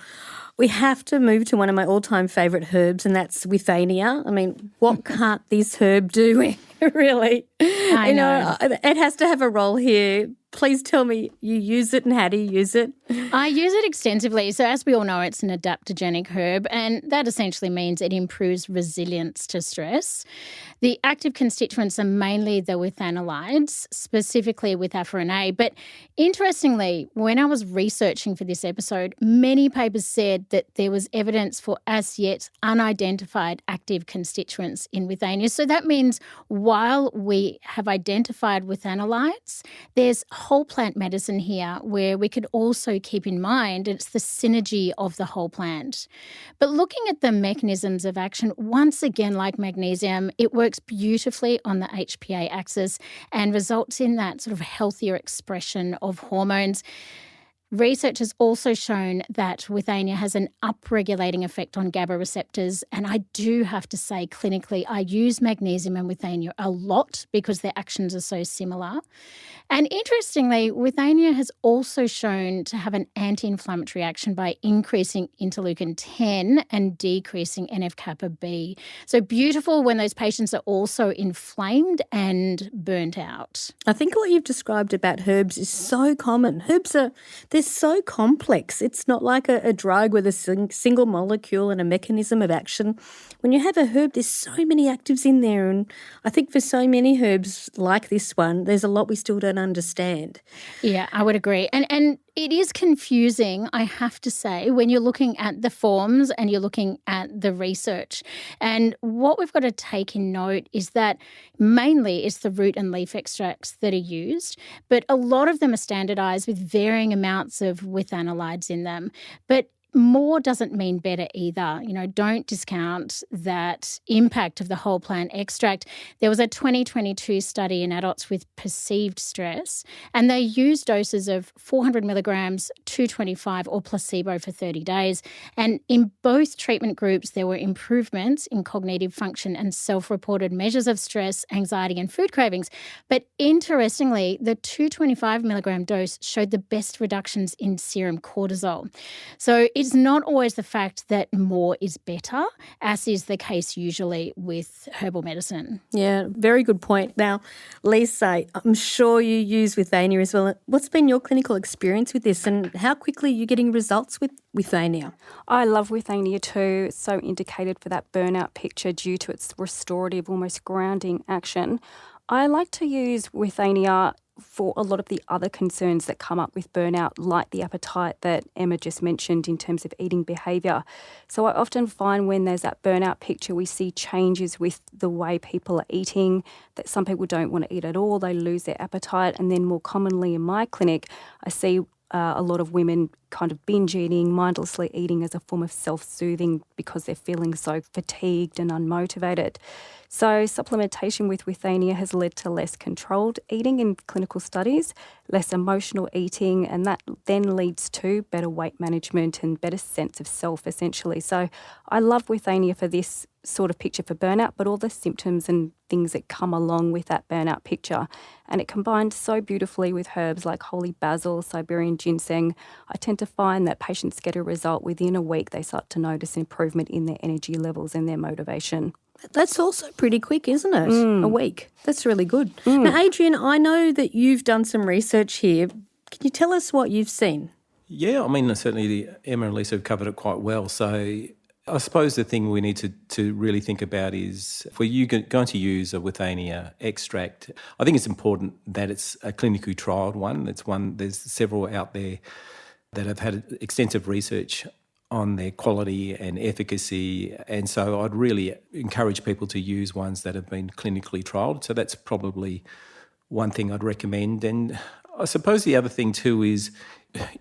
We have to move to one of my all-time favourite herbs, and that's Withania. I mean, what can't this herb do, really? I know. It has to have a role here. Please tell me you use it and how do you use it? I use it extensively. So as we all know, it's an adaptogenic herb, and that essentially means it improves resilience to stress. The active constituents are mainly the withanolides, specifically with Saffron A. But interestingly, when I was researching for this episode, many papers said that there was evidence for as yet unidentified active constituents in Withania. So that means while we have identified withanolides, there's whole plant medicine here where we could also keep in mind it's the synergy of the whole plant. But looking at the mechanisms of action, once again, like magnesium, it works beautifully on the HPA axis and results in that sort of healthier expression of hormones. Research has also shown that Withania has an upregulating effect on GABA receptors, and I do have to say clinically I use magnesium and Withania a lot because their actions are so similar. And interestingly, Withania has also shown to have an anti-inflammatory action by increasing interleukin 10 and decreasing NF-kappa B. So beautiful when those patients are also inflamed and burnt out. I think what you've described about herbs is so common. Herbs they're they're so complex. It's not like a drug with a single molecule and a mechanism of action. When you have a herb, there's so many actives in there, and I think for so many herbs like this one, there's a lot we still don't understand. Yeah, I would agree. And it is confusing, I have to say, when you're looking at the forms and you're looking at the research. And what we've got to take in note is that mainly it's the root and leaf extracts that are used, but a lot of them are standardised with varying amounts of withanolides in them. But more doesn't mean better either. Don't discount that impact of the whole plant extract. There was a 2022 study in adults with perceived stress, and they used doses of 400 milligrams, 225 or placebo for 30 days. And in both treatment groups, there were improvements in cognitive function and self-reported measures of stress, anxiety and food cravings. But interestingly, the 225 milligram dose showed the best reductions in serum cortisol. So it's not always the fact that more is better, as is the case usually with herbal medicine. Yeah, very good point. Now, Lisa, I'm sure you use Withania as well. What's been your clinical experience with this, and how quickly are you getting results with Withania? I love Withania too. It's so indicated for that burnout picture due to its restorative, almost grounding action. I like to use Withania for a lot of the other concerns that come up with burnout, like the appetite that Emma just mentioned in terms of eating behaviour. So I often find when there's that burnout picture, we see changes with the way people are eating, that some people don't want to eat at all, they lose their appetite. And then more commonly in my clinic, I see a lot of women kind of binge eating, mindlessly eating as a form of self-soothing because they're feeling so fatigued and unmotivated. So supplementation with Withania has led to less controlled eating in clinical studies, less emotional eating, and that then leads to better weight management and better sense of self, essentially. So I love Withania for this sort of picture for burnout, but all the symptoms and things that come along with that burnout picture. And it combines so beautifully with herbs like holy basil, Siberian ginseng. I tend to find that patients get a result within a week. They start to notice improvement in their energy levels and their motivation. That's also pretty quick, isn't it? A week. That's really good. Now, Adrian, I know that you've done some research here. Can you tell us what you've seen? Yeah, I mean, certainly Emma and Lisa have covered it quite well. So I suppose the thing we need to really think about is if we're going to use a Withania extract, I think it's important that it's a clinically trialled one. There's several out there that have had extensive research on their quality and efficacy. And so I'd really encourage people to use ones that have been clinically trialled. So that's probably one thing I'd recommend. And I suppose the other thing too is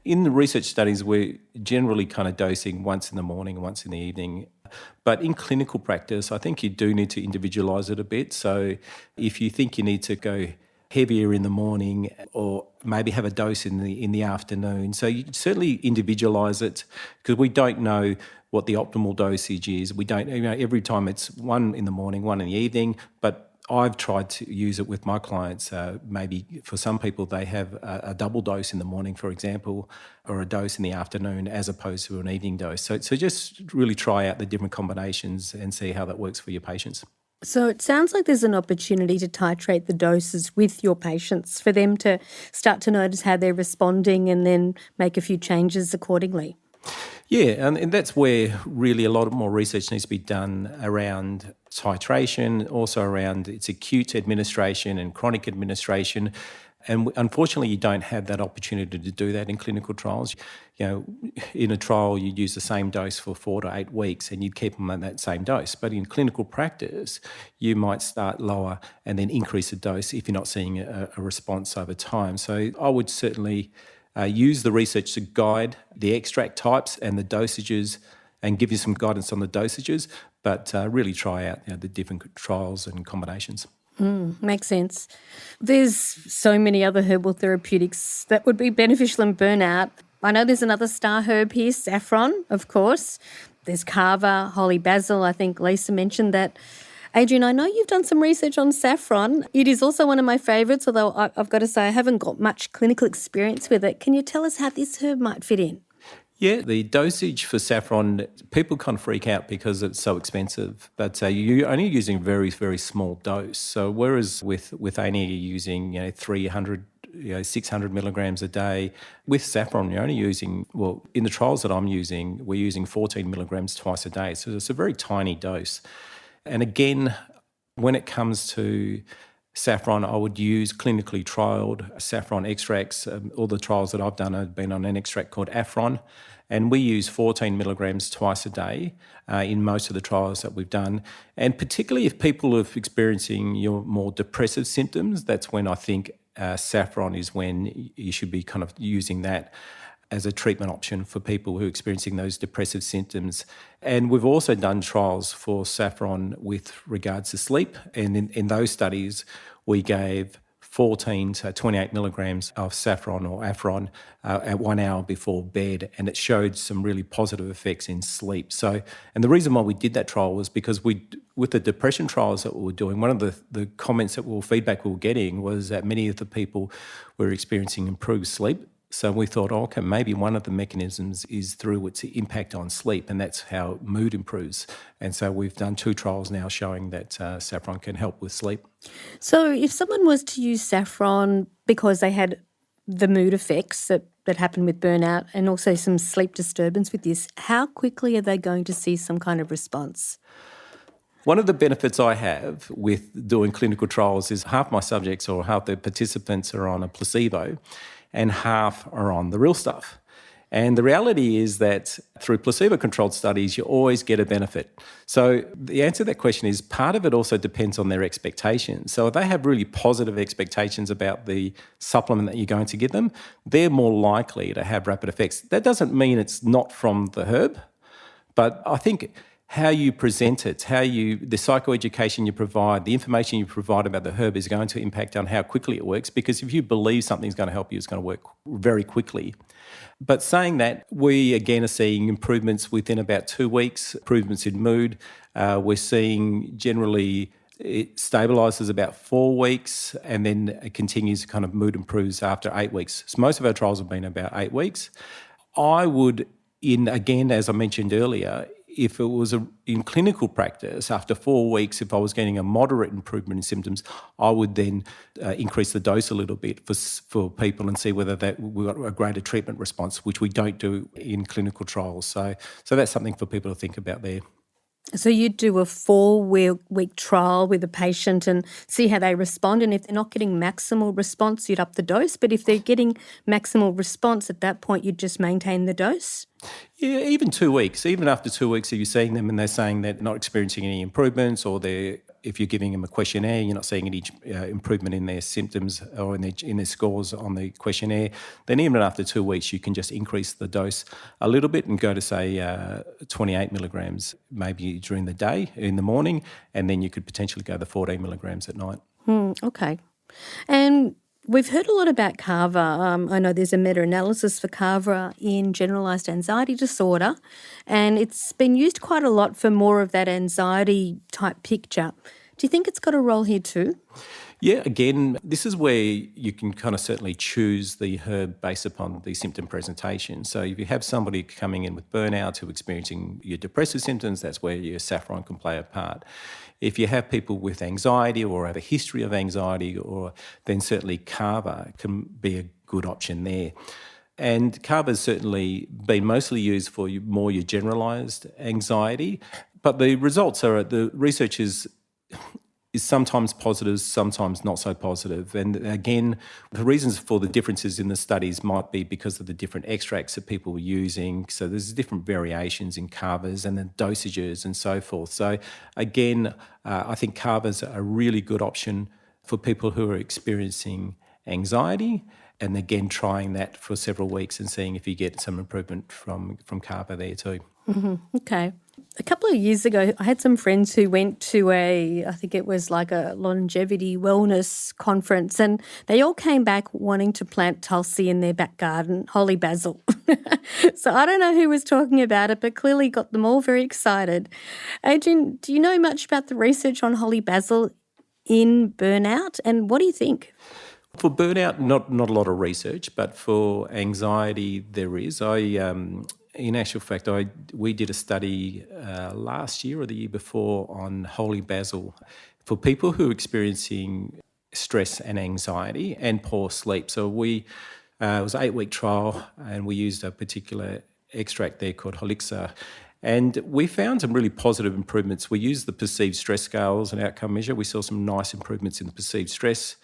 in the research studies, we're generally kind of dosing once in the morning, once in the evening. But in clinical practice, I think you do need to individualise it a bit. So if you think you need to go heavier in the morning or maybe have a dose in the afternoon. So you certainly individualise it because we don't know what the optimal dosage is. We don't, every time it's one in the morning, one in the evening, but I've tried to use it with my clients. Maybe for some people they have a double dose in the morning, for example, or a dose in the afternoon as opposed to an evening dose. So just really try out the different combinations and see how that works for your patients. So it sounds like there's an opportunity to titrate the doses with your patients for them to start to notice how they're responding and then make a few changes accordingly. Yeah, and that's where really a lot more research needs to be done around titration, also around its acute administration and chronic administration. And unfortunately, you don't have that opportunity to do that in clinical trials. In a trial, you'd use the same dose for 4 to 8 weeks and you'd keep them at that same dose. But in clinical practice, you might start lower and then increase the dose if you're not seeing a response over time. So I would certainly use the research to guide the extract types and the dosages and give you some guidance on the dosages, but really try out the different trials and combinations. Makes sense. There's so many other herbal therapeutics that would be beneficial in burnout. I know there's another star herb here, saffron, of course. There's Kava, holy basil. I think Lisa mentioned that. Adrian, I know you've done some research on saffron. It is also one of my favourites, although I've got to say I haven't got much clinical experience with it. Can you tell us how this herb might fit in? Yeah, the dosage for saffron, people kind of freak out because it's so expensive, but you're only using a very, very small dose. So whereas with Withania, you're using 300 600 milligrams a day. With saffron, you're only using, well, in the trials that I'm using, we're using 14 milligrams twice a day. So it's a very tiny dose. And again, when it comes to saffron, I would use clinically trialled saffron extracts. All the trials that I've done have been on an extract called Saffron, and we use 14 milligrams twice a day in most of the trials that we've done. And particularly if people are experiencing your more depressive symptoms, that's when I think saffron is when you should be kind of using that as a treatment option for people who are experiencing those depressive symptoms. And we've also done trials for saffron with regards to sleep. And in those studies, we gave 14 to 28 milligrams of saffron or Saffron at 1 hour before bed, and it showed some really positive effects in sleep. So, and the reason why we did that trial was because with the depression trials that we were doing, one of the comments feedback we were getting was that many of the people were experiencing improved sleep. So we thought, okay, maybe one of the mechanisms is through its impact on sleep, and that's how mood improves. And so we've done 2 trials now showing that saffron can help with sleep. So if someone was to use saffron because they had the mood effects that happen with burnout and also some sleep disturbance with this, how quickly are they going to see some kind of response? One of the benefits I have with doing clinical trials is half my subjects or half the participants are on a placebo and half are on the real stuff. And the reality is that through placebo-controlled studies, you always get a benefit. So the answer to that question is part of it also depends on their expectations. So if they have really positive expectations about the supplement that you're going to give them, they're more likely to have rapid effects. That doesn't mean it's not from the herb, but I think how you present it, the psychoeducation you provide, the information you provide about the herb is going to impact on how quickly it works, because if you believe something's going to help you, it's going to work very quickly. But saying that, we again are seeing improvements within about 2 weeks, improvements in mood. We're seeing generally it stabilises about 4 weeks and then it continues to kind of mood improves after 8 weeks. So most of our trials have been about 8 weeks. I would, again, as I mentioned earlier, if it was in clinical practice, after 4 weeks, if I was getting a moderate improvement in symptoms, I would then increase the dose a little bit for people and see whether we got a greater treatment response, which we don't do in clinical trials. So that's something for people to think about there. So you'd do a 4-week trial with a patient and see how they respond, and if they're not getting maximal response, you'd up the dose. But if they're getting maximal response at that point, you'd just maintain the dose? Yeah, even 2 weeks. Even after 2 weeks, if you're seeing them and they're saying they're not experiencing any improvements, or if you're giving them a questionnaire, you're not seeing any improvement in their symptoms or in their scores on the questionnaire, then even after 2 weeks, you can just increase the dose a little bit and go to, say, 28 milligrams maybe during the day, in the morning, and then you could potentially go to 14 milligrams at night. Okay. And we've heard a lot about Kava. I know there's a meta-analysis for Kava in generalised anxiety disorder, and it's been used quite a lot for more of that anxiety type picture. Do you think it's got a role here too? Yeah, again, this is where you can kind of certainly choose the herb based upon the symptom presentation. So if you have somebody coming in with burnout who are experiencing your depressive symptoms, that's where your saffron can play a part. If you have people with anxiety or have a history of anxiety, then certainly Kava can be a good option there. And Kava has certainly been mostly used for your generalised anxiety, but the results are, the research is sometimes positive, sometimes not so positive. And again, the reasons for the differences in the studies might be because of the different extracts that people were using. So there's different variations in Kavas and the dosages and so forth. So again, I think Kava's a really good option for people who are experiencing anxiety, and again, trying that for several weeks and seeing if you get some improvement from Kava there too. Mm-hmm. Okay. A couple of years ago, I had some friends who went to I think it was like a longevity wellness conference, and they all came back wanting to plant Tulsi in their back garden, holy basil. So I don't know who was talking about it, but clearly got them all very excited. Adrian, do you know much about the research on holy basil in burnout, and what do you think? For burnout, not a lot of research, but for anxiety, there is. In actual fact, we did a study last year or the year before on holy basil for people who are experiencing stress and anxiety and poor sleep. So it was an 8-week trial, and we used a particular extract there called Holixa. And we found some really positive improvements. We used the perceived stress scale as an outcome measure. We saw some nice improvements in the perceived stress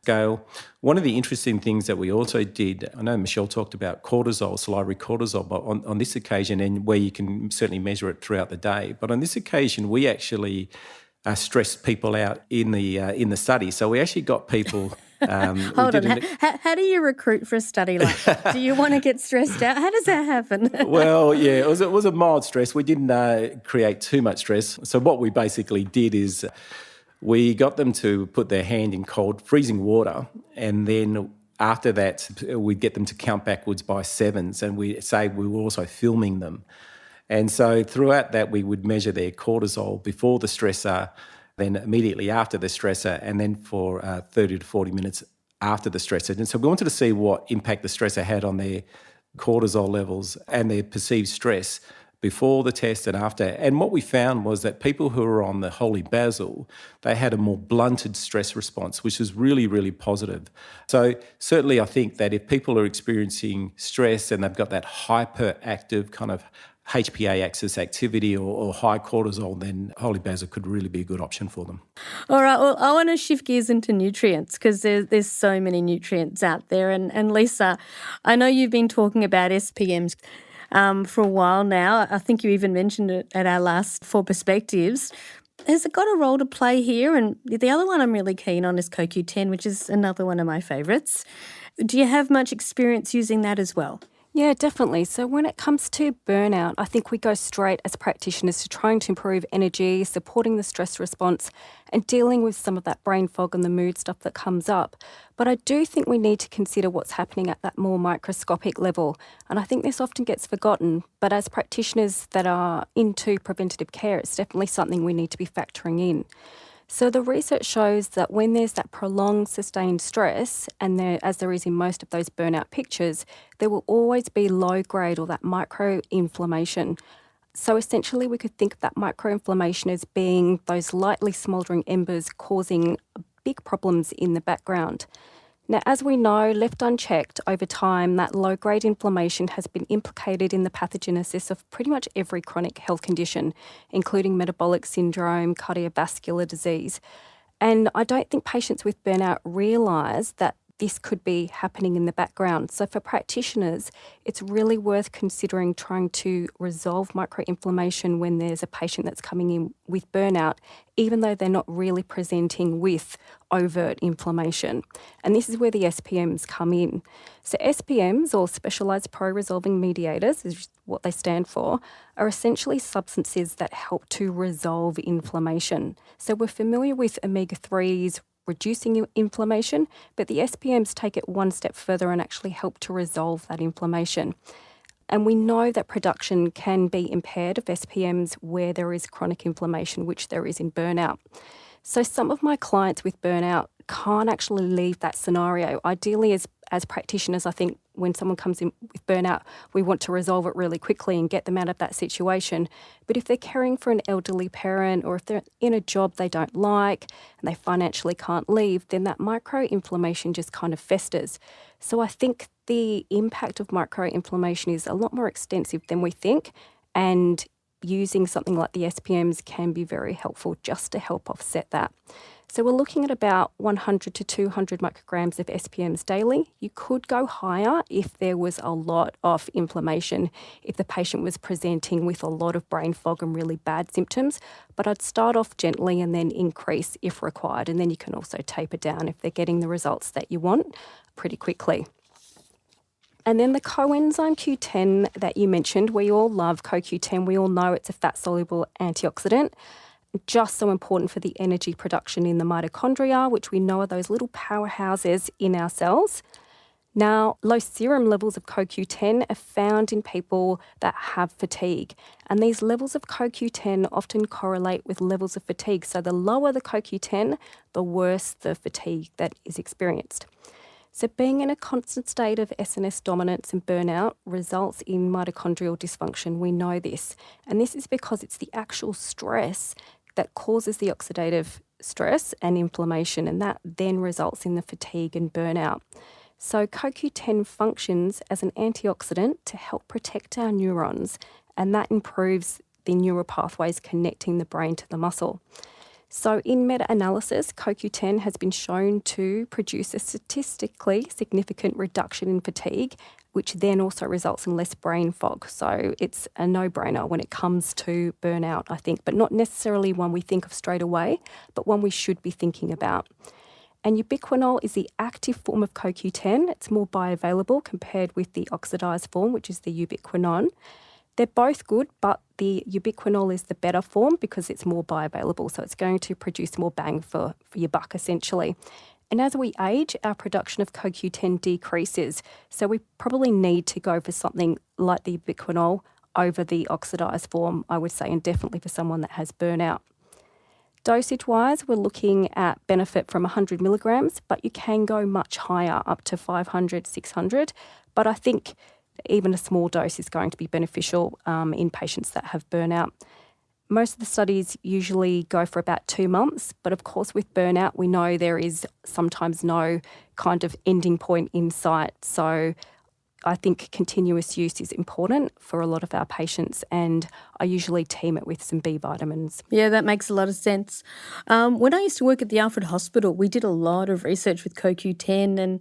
scale. One of the interesting things that we also did, I know Michelle talked about cortisol, salivary cortisol, but on this occasion, and where you can certainly measure it throughout the day, but on this occasion, we actually stressed people out in the study. So we actually got people... Hold on. How do you recruit for a study like that? Do you want to get stressed out? How does that happen? Well, yeah, it was a mild stress. We didn't create too much stress. So what we basically did is we got them to put their hand in cold, freezing water, and then after that, we'd get them to count backwards by 7s, and we were also filming them. And so throughout that, we would measure their cortisol before the stressor, then immediately after the stressor, and then for 30 to 40 minutes after the stressor. And so we wanted to see what impact the stressor had on their cortisol levels and their perceived stress before the test and after. And what we found was that people who were on the holy basil, they had a more blunted stress response, which is really, really positive. So certainly I think that if people are experiencing stress and they've got that hyperactive kind of HPA axis activity or high cortisol, then holy basil could really be a good option for them. All right, well, I want to shift gears into nutrients because there's so many nutrients out there. And Lisa, I know you've been talking about SPMs for a while now. I think you even mentioned it at our last 4 Perspectives. Has it got a role to play here? And the other one I'm really keen on is CoQ10, which is another one of my favourites. Do you have much experience using that as well? Yeah, definitely. So when it comes to burnout, I think we go straight as practitioners to trying to improve energy, supporting the stress response, and dealing with some of that brain fog and the mood stuff that comes up. But I do think we need to consider what's happening at that more microscopic level. And I think this often gets forgotten. But as practitioners that are into preventative care, it's definitely something we need to be factoring in. So the research shows that when there's that prolonged sustained stress, and as there is in most of those burnout pictures, there will always be low grade or that micro-inflammation. So essentially we could think of that micro-inflammation as being those lightly smouldering embers causing big problems in the background. Now, as we know, left unchecked over time, that low-grade inflammation has been implicated in the pathogenesis of pretty much every chronic health condition, including metabolic syndrome, cardiovascular disease. And I don't think patients with burnout realise that this could be happening in the background. So for practitioners, it's really worth considering trying to resolve microinflammation when there's a patient that's coming in with burnout, even though they're not really presenting with overt inflammation. And this is where the SPMs come in. So SPMs, or specialised pro-resolving mediators, is what they stand for, are essentially substances that help to resolve inflammation. So we're familiar with omega-3s, reducing inflammation, but the SPMs take it one step further and actually help to resolve that inflammation. And we know that production can be impaired of SPMs where there is chronic inflammation, which there is in burnout. So some of my clients with burnout can't actually leave that scenario. Ideally, as practitioners, I think when someone comes in with burnout, we want to resolve it really quickly and get them out of that situation. But if they're caring for an elderly parent, or if they're in a job they don't like and they financially can't leave, then that microinflammation just kind of festers. So I think the impact of microinflammation is a lot more extensive than we think, and using something like the SPMs can be very helpful just to help offset that. So we're looking at about 100 to 200 micrograms of SPMs daily. You could go higher if there was a lot of inflammation, if the patient was presenting with a lot of brain fog and really bad symptoms. But I'd start off gently and then increase if required. And then you can also taper down if they're getting the results that you want pretty quickly. And then the coenzyme Q10 that you mentioned, we all love CoQ10. We all know it's a fat-soluble antioxidant. Just so important for the energy production in the mitochondria, which we know are those little powerhouses in our cells. Now, low serum levels of CoQ10 are found in people that have fatigue. And these levels of CoQ10 often correlate with levels of fatigue. So the lower the CoQ10, the worse the fatigue that is experienced. So being in a constant state of SNS dominance and burnout results in mitochondrial dysfunction. We know this. And this is because it's the actual stress that causes the oxidative stress and inflammation, and that then results in the fatigue and burnout. So CoQ10 functions as an antioxidant to help protect our neurons, and that improves the neural pathways connecting the brain to the muscle. So in meta-analysis, CoQ10 has been shown to produce a statistically significant reduction in fatigue, which then also results in less brain fog. So it's a no-brainer when it comes to burnout, I think, but not necessarily one we think of straight away, but one we should be thinking about. And ubiquinol is the active form of CoQ10. It's more bioavailable compared with the oxidized form, which is the ubiquinone. They're both good, but the ubiquinol is the better form because it's more bioavailable. So it's going to produce more bang for your buck, essentially. And as we age, our production of CoQ10 decreases. So we probably need to go for something like the ubiquinol over the oxidized form, I would say, and definitely for someone that has burnout. Dosage-wise, we're looking at benefit from 100 milligrams, but you can go much higher, up to 500, 600. But I think even a small dose is going to be beneficial in patients that have burnout. Most of the studies usually go for about 2 months, but of course with burnout we know there is sometimes no kind of ending point in sight. So I think continuous use is important for a lot of our patients, and I usually team it with some B vitamins. Yeah, that makes a lot of sense. When I used to work at the Alfred Hospital, we did a lot of research with CoQ10,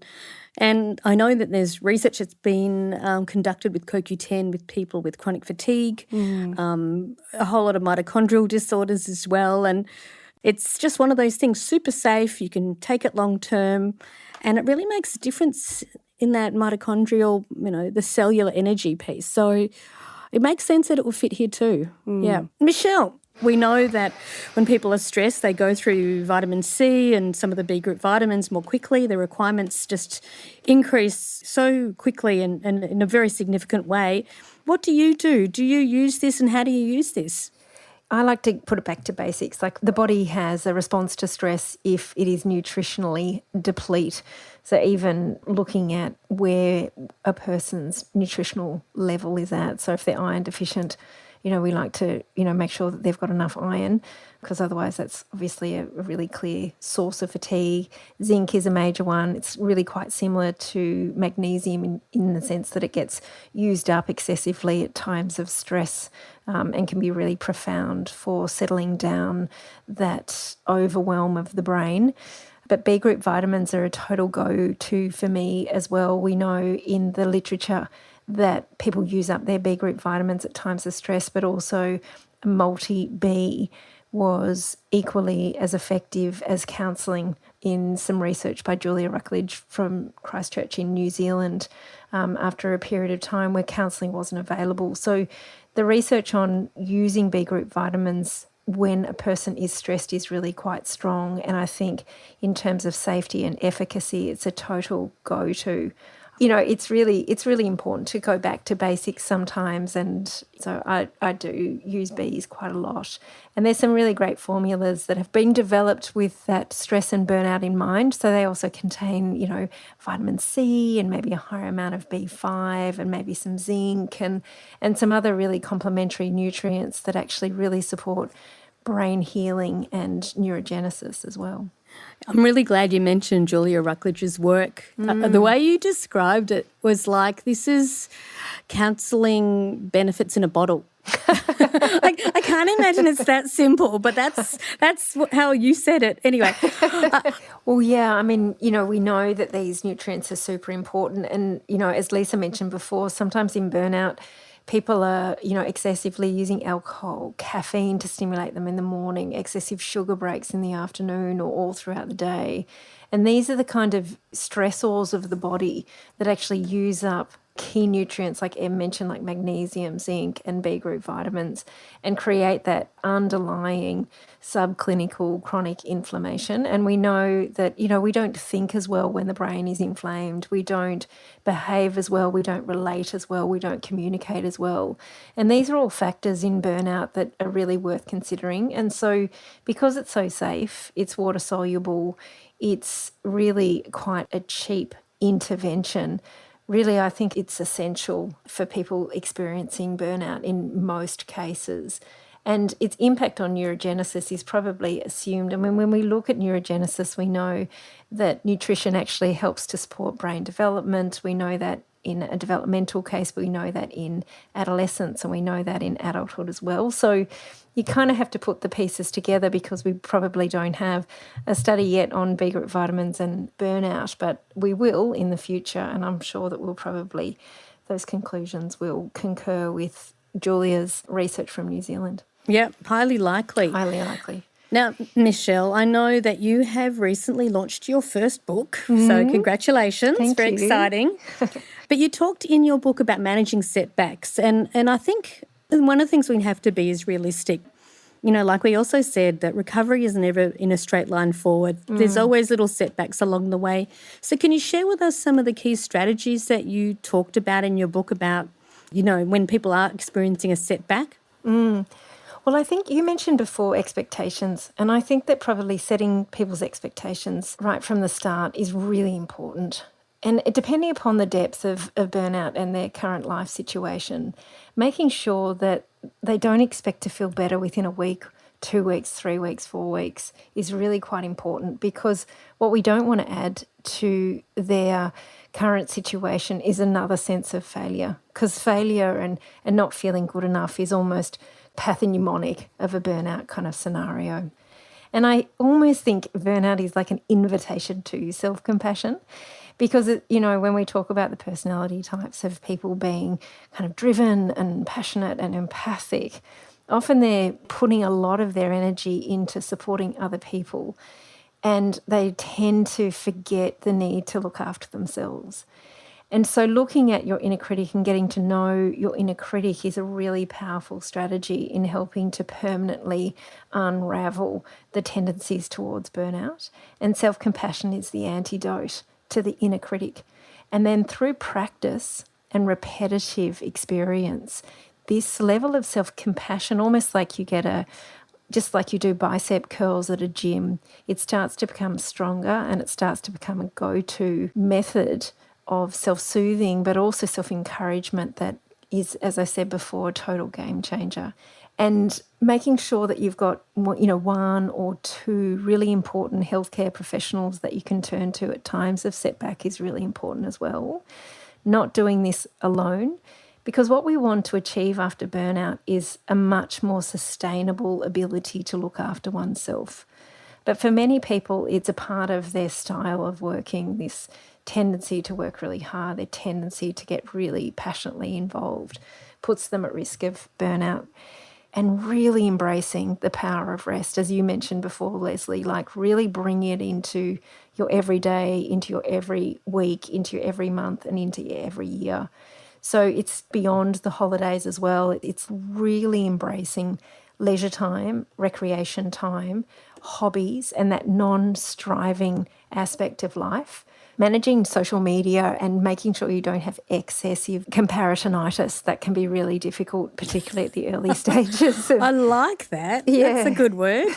and I know that there's research that's been conducted with CoQ10 with people with chronic fatigue, a whole lot of mitochondrial disorders as well, and it's just one of those things, super safe, you can take it long term, and it really makes a difference in that mitochondrial, the cellular energy piece. So it makes sense that it will fit here too. Yeah. Michelle, we know that when people are stressed, they go through vitamin C and some of the B group vitamins more quickly. The requirements just increase so quickly and in a very significant way. What do you do? Do you use this, and how do you use this? I like to put it back to basics. Like, the body has a response to stress if it is nutritionally deplete. So even looking at where a person's nutritional level is at. So if they're iron deficient, we like to, make sure that they've got enough iron, because otherwise that's obviously a really clear source of fatigue. Zinc is a major one. It's really quite similar to magnesium in the sense that it gets used up excessively at times of stress, and can be really profound for settling down that overwhelm of the brain. But B group vitamins are a total go-to for me as well. We know in the literature that people use up their B group vitamins at times of stress, but also multi-B was equally as effective as counselling in some research by Julia Ruckledge from Christchurch in New Zealand, after a period of time where counselling wasn't available. So the research on using B group vitamins when a person is stressed is really quite strong, and I think in terms of safety and efficacy, it's a total go-to. It's really important to go back to basics sometimes, and so I do use Bs quite a lot. And there's some really great formulas that have been developed with that stress and burnout in mind. So they also contain, vitamin C and maybe a higher amount of B5 and maybe some zinc and some other really complementary nutrients that actually really support brain healing and neurogenesis as well. I'm really glad you mentioned Julia Ruckledge's work. The way you described it was like, this is counselling benefits in a bottle. I can't imagine it's that simple, but that's how you said it. Anyway. Well, yeah, I mean, we know that these nutrients are super important. And, as Lisa mentioned before, sometimes in burnout, people are, excessively using alcohol, caffeine to stimulate them in the morning, excessive sugar breaks in the afternoon or all throughout the day. And these are the kind of stressors of the body that actually use up key nutrients, like Em mentioned, like magnesium, zinc, and B group vitamins, and create that underlying subclinical chronic inflammation. And we know that, we don't think as well when the brain is inflamed. We don't behave as well. We don't relate as well. We don't communicate as well. And these are all factors in burnout that are really worth considering. And so because it's so safe, it's water soluble, it's really quite a cheap intervention. Really, I think it's essential for people experiencing burnout in most cases. And its impact on neurogenesis is probably assumed. I mean, when we look at neurogenesis, we know that nutrition actually helps to support brain development. We know that in a developmental case, we know that in adolescence, and we know that in adulthood as well. So you kind of have to put the pieces together, because we probably don't have a study yet on B group vitamins and burnout, but we will in the future, and I'm sure that those conclusions will concur with Julia's research from New Zealand. Yep, highly likely. Highly likely. Now, Michelle, I know that you have recently launched your first book, so congratulations. Thank Very you. exciting. But you talked in your book about managing setbacks, and I think one of the things we have to be is realistic. You know, like we also said, that recovery is never in a straight line forward. There's always little setbacks along the way. So can you share with us some of the key strategies that you talked about in your book about, you know, when people are experiencing a setback? Well, I think you mentioned before expectations, and I think that probably setting people's expectations right from the start is really important. And depending upon the depth of burnout and their current life situation, making sure that they don't expect to feel better within a week, 2 weeks, 3 weeks, 4 weeks is really quite important, because what we don't want to add to their current situation is another sense of failure, because failure and not feeling good enough is almost pathognomonic of a burnout kind of scenario. And I almost think burnout is like an invitation to self-compassion, because, you know, when we talk about the personality types of people being kind of driven and passionate and empathic, often they're putting a lot of their energy into supporting other people, and they tend to forget the need to look after themselves. And so looking at your inner critic and getting to know your inner critic is a really powerful strategy in helping to permanently unravel the tendencies towards burnout. And self-compassion is the antidote to the inner critic. And then through practice and repetitive experience, this level of self-compassion, almost like just like you do bicep curls at a gym, it starts to become stronger, and it starts to become a go-to method of self-soothing, but also self-encouragement that is, as I said before, a total game changer. And making sure that you've got, you know, 1 or 2 really important healthcare professionals that you can turn to at times of setback is really important as well. Not doing this alone, because what we want to achieve after burnout is a much more sustainable ability to look after oneself. But for many people, it's a part of their style of working, this tendency to work really hard, their tendency to get really passionately involved, puts them at risk of burnout. And really embracing the power of rest, as you mentioned before, Lesley, like really bringing it into your everyday, into your every week, into your every month, and into your every year. So it's beyond the holidays as well. It's really embracing leisure time, recreation time, hobbies, and that non-striving aspect of life. Managing social media and making sure you don't have excessive comparisonitis, that can be really difficult, particularly at the early stages. I like that. Yeah. That's a good word.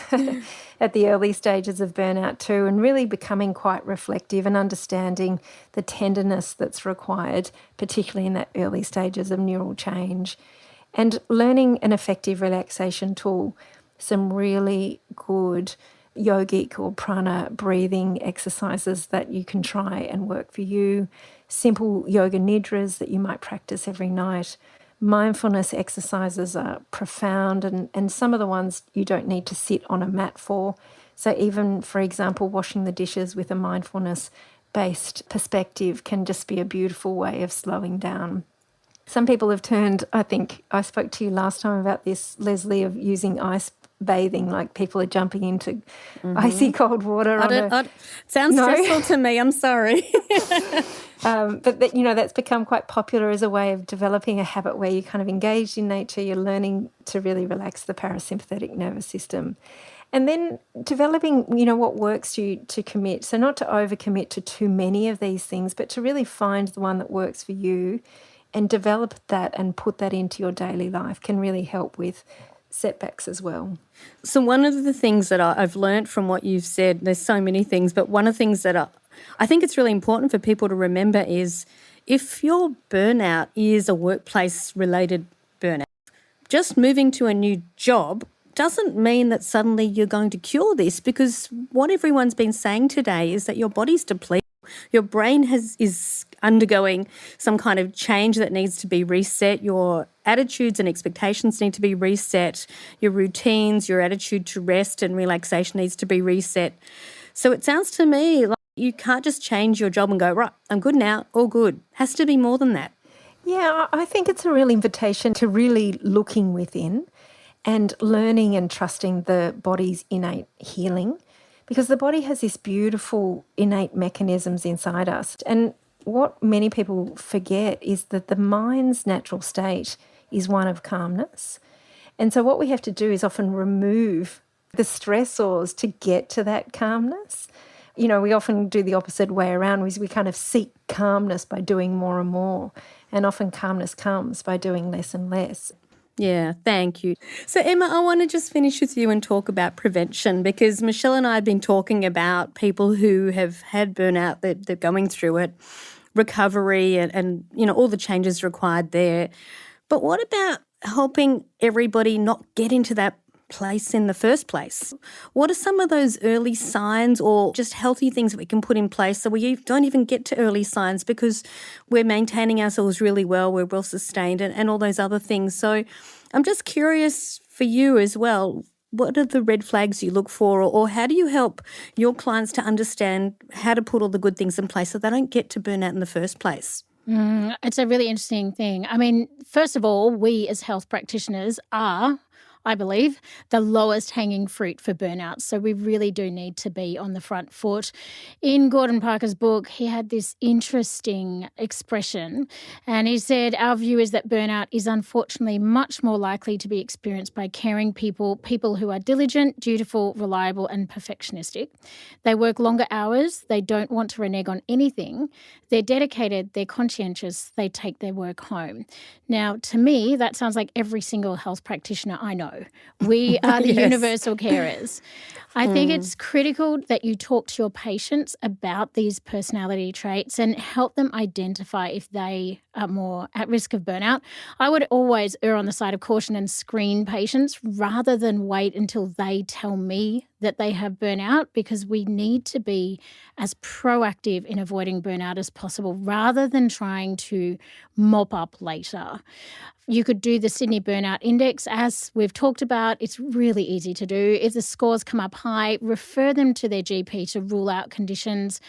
At the early stages of burnout too, and really becoming quite reflective and understanding the tenderness that's required, particularly in that early stages of neural change. And learning an effective relaxation tool, some really good yogic or prana breathing exercises that you can try and work for you, simple yoga nidras that you might practice every night. Mindfulness exercises are profound, and some of the ones you don't need to sit on a mat for. So even, for example, washing the dishes with a mindfulness-based perspective can just be a beautiful way of slowing down. Some people have turned, I think I spoke to you last time about this, Lesley, of using ice bathing, like people are jumping into icy cold water. Sounds stressful to me, I'm sorry. But that, you know, that's become quite popular as a way of developing a habit where you're kind of engaged in nature, you're learning to really relax the parasympathetic nervous system. And then developing, you know, what works for you to commit. So not to overcommit to too many of these things, but to really find the one that works for you and develop that and put that into your daily life can really help with setbacks as well. So one of the things that I've learned from what you've said, there's so many things, but one of the things that I think it's really important for people to remember is if your burnout is a workplace-related burnout, just moving to a new job doesn't mean that suddenly you're going to cure this, because what everyone's been saying today is that your body's depleted. Your brain is undergoing some kind of change that needs to be reset. Your attitudes and expectations need to be reset. Your routines, your attitude to rest and relaxation needs to be reset. So it sounds to me like you can't just change your job and go, right, I'm good now, all good. Has to be more than that. Yeah, I think it's a real invitation to really looking within and learning and trusting the body's innate healing, because the body has this beautiful innate mechanisms inside us. And what many people forget is that the mind's natural state is one of calmness. And so what we have to do is often remove the stressors to get to that calmness. You know, we often do the opposite way around. We kind of seek calmness by doing more and more. And often calmness comes by doing less and less. Yeah, thank you. So, Emma, I want to just finish with you and talk about prevention, because Michelle and I have been talking about people who have had burnout, that they're going through it, recovery and, you know, all the changes required there. But what about helping everybody not get into that place in the first place? What are some of those early signs or just healthy things that we can put in place so we don't even get to early signs, because we're maintaining ourselves really well, we're well sustained and all those other things. So I'm just curious for you as well, what are the red flags you look for, or how do you help your clients to understand how to put all the good things in place so they don't get to burnout in the first place? It's a really interesting thing. I mean, first of all, we as health practitioners are, I believe, the lowest hanging fruit for burnout. So we really do need to be on the front foot. In Gordon Parker's book, he had this interesting expression, and he said, our view is that burnout is unfortunately much more likely to be experienced by caring people who are diligent, dutiful, reliable and perfectionistic. They work longer hours. They don't want to renege on anything. They're dedicated. They're conscientious. They take their work home. Now, to me, that sounds like every single health practitioner I know. We are the Yes. universal carers. I think it's critical that you talk to your patients about these personality traits and help them identify if they are more at risk of burnout. I would always err on the side of caution and screen patients rather than wait until they tell me that they have burnout, because we need to be as proactive in avoiding burnout as possible rather than trying to mop up later. You could do the Sydney Burnout Index, as we've talked about. It's really easy to do. If the scores come up high, refer them to their GP to rule out conditions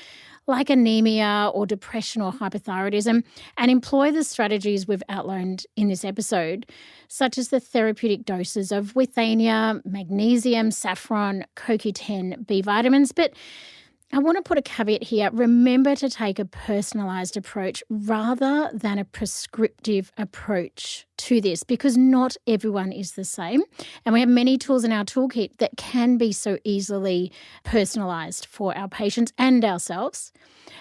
like anemia or depression or hypothyroidism, and employ the strategies we've outlined in this episode, such as the therapeutic doses of Withania, Magnesium, Saffron, CoQ10, B vitamins. But I want to put a caveat here. Remember to take a personalised approach rather than a prescriptive approach to this, because not everyone is the same. And we have many tools in our toolkit that can be so easily personalised for our patients and ourselves.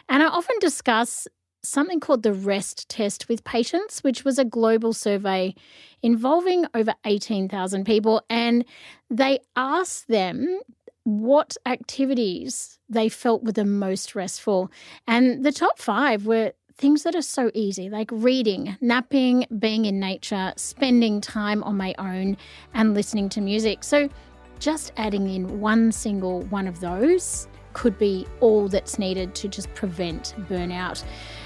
And I often discuss something called the REST test with patients, which was a global survey involving over 18,000 people. And they asked them what activities they felt were the most restful. And the top 5 were things that are so easy, like reading, napping, being in nature, spending time on my own, and listening to music. So just adding in one single one of those could be all that's needed to just prevent burnout.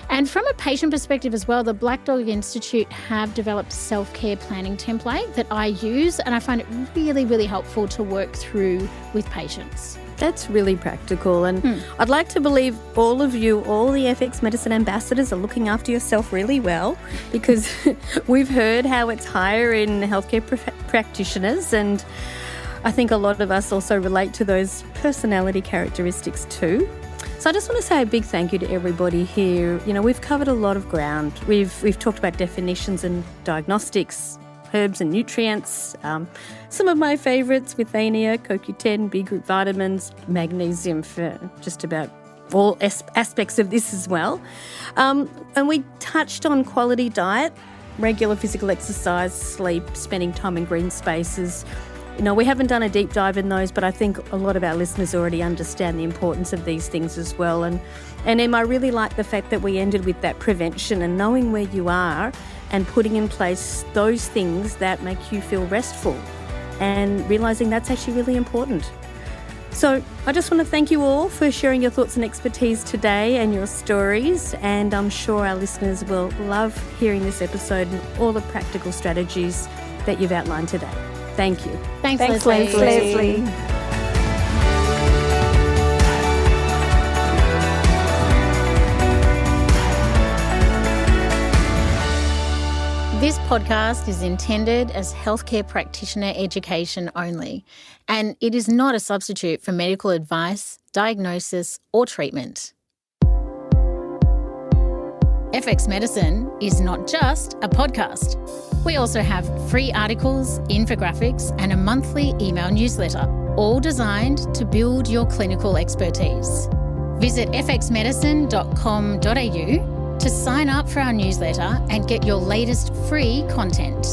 And from a patient perspective as well, the Black Dog Institute have developed a self-care planning template that I use, and I find it really, really helpful to work through with patients. That's really practical, and I'd like to believe all of you, all the FX Medicine ambassadors, are looking after yourself really well, because we've heard how it's higher in healthcare practitioners, and I think a lot of us also relate to those personality characteristics too. So I just want to say a big thank you to everybody here. You know, we've covered a lot of ground. We've talked about definitions and diagnostics, herbs and nutrients. Some of my favourites, Withania, CoQ10, B group vitamins, magnesium for just about all aspects of this as well. And we touched on quality diet, regular physical exercise, sleep, spending time in green spaces. You know, we haven't done a deep dive in those, but I think a lot of our listeners already understand the importance of these things as well. And Em, I really like the fact that we ended with that prevention and knowing where you are and putting in place those things that make you feel restful and realising that's actually really important. So I just want to thank you all for sharing your thoughts and expertise today and your stories, and I'm sure our listeners will love hearing this episode and all the practical strategies that you've outlined today. Thank you. Thanks Lesley. This podcast is intended as healthcare practitioner education only, and it is not a substitute for medical advice, diagnosis, or treatment. FX Medicine is not just a podcast. We also have free articles, infographics, and a monthly email newsletter, all designed to build your clinical expertise. Visit fxmedicine.com.au to sign up for our newsletter and get your latest free content.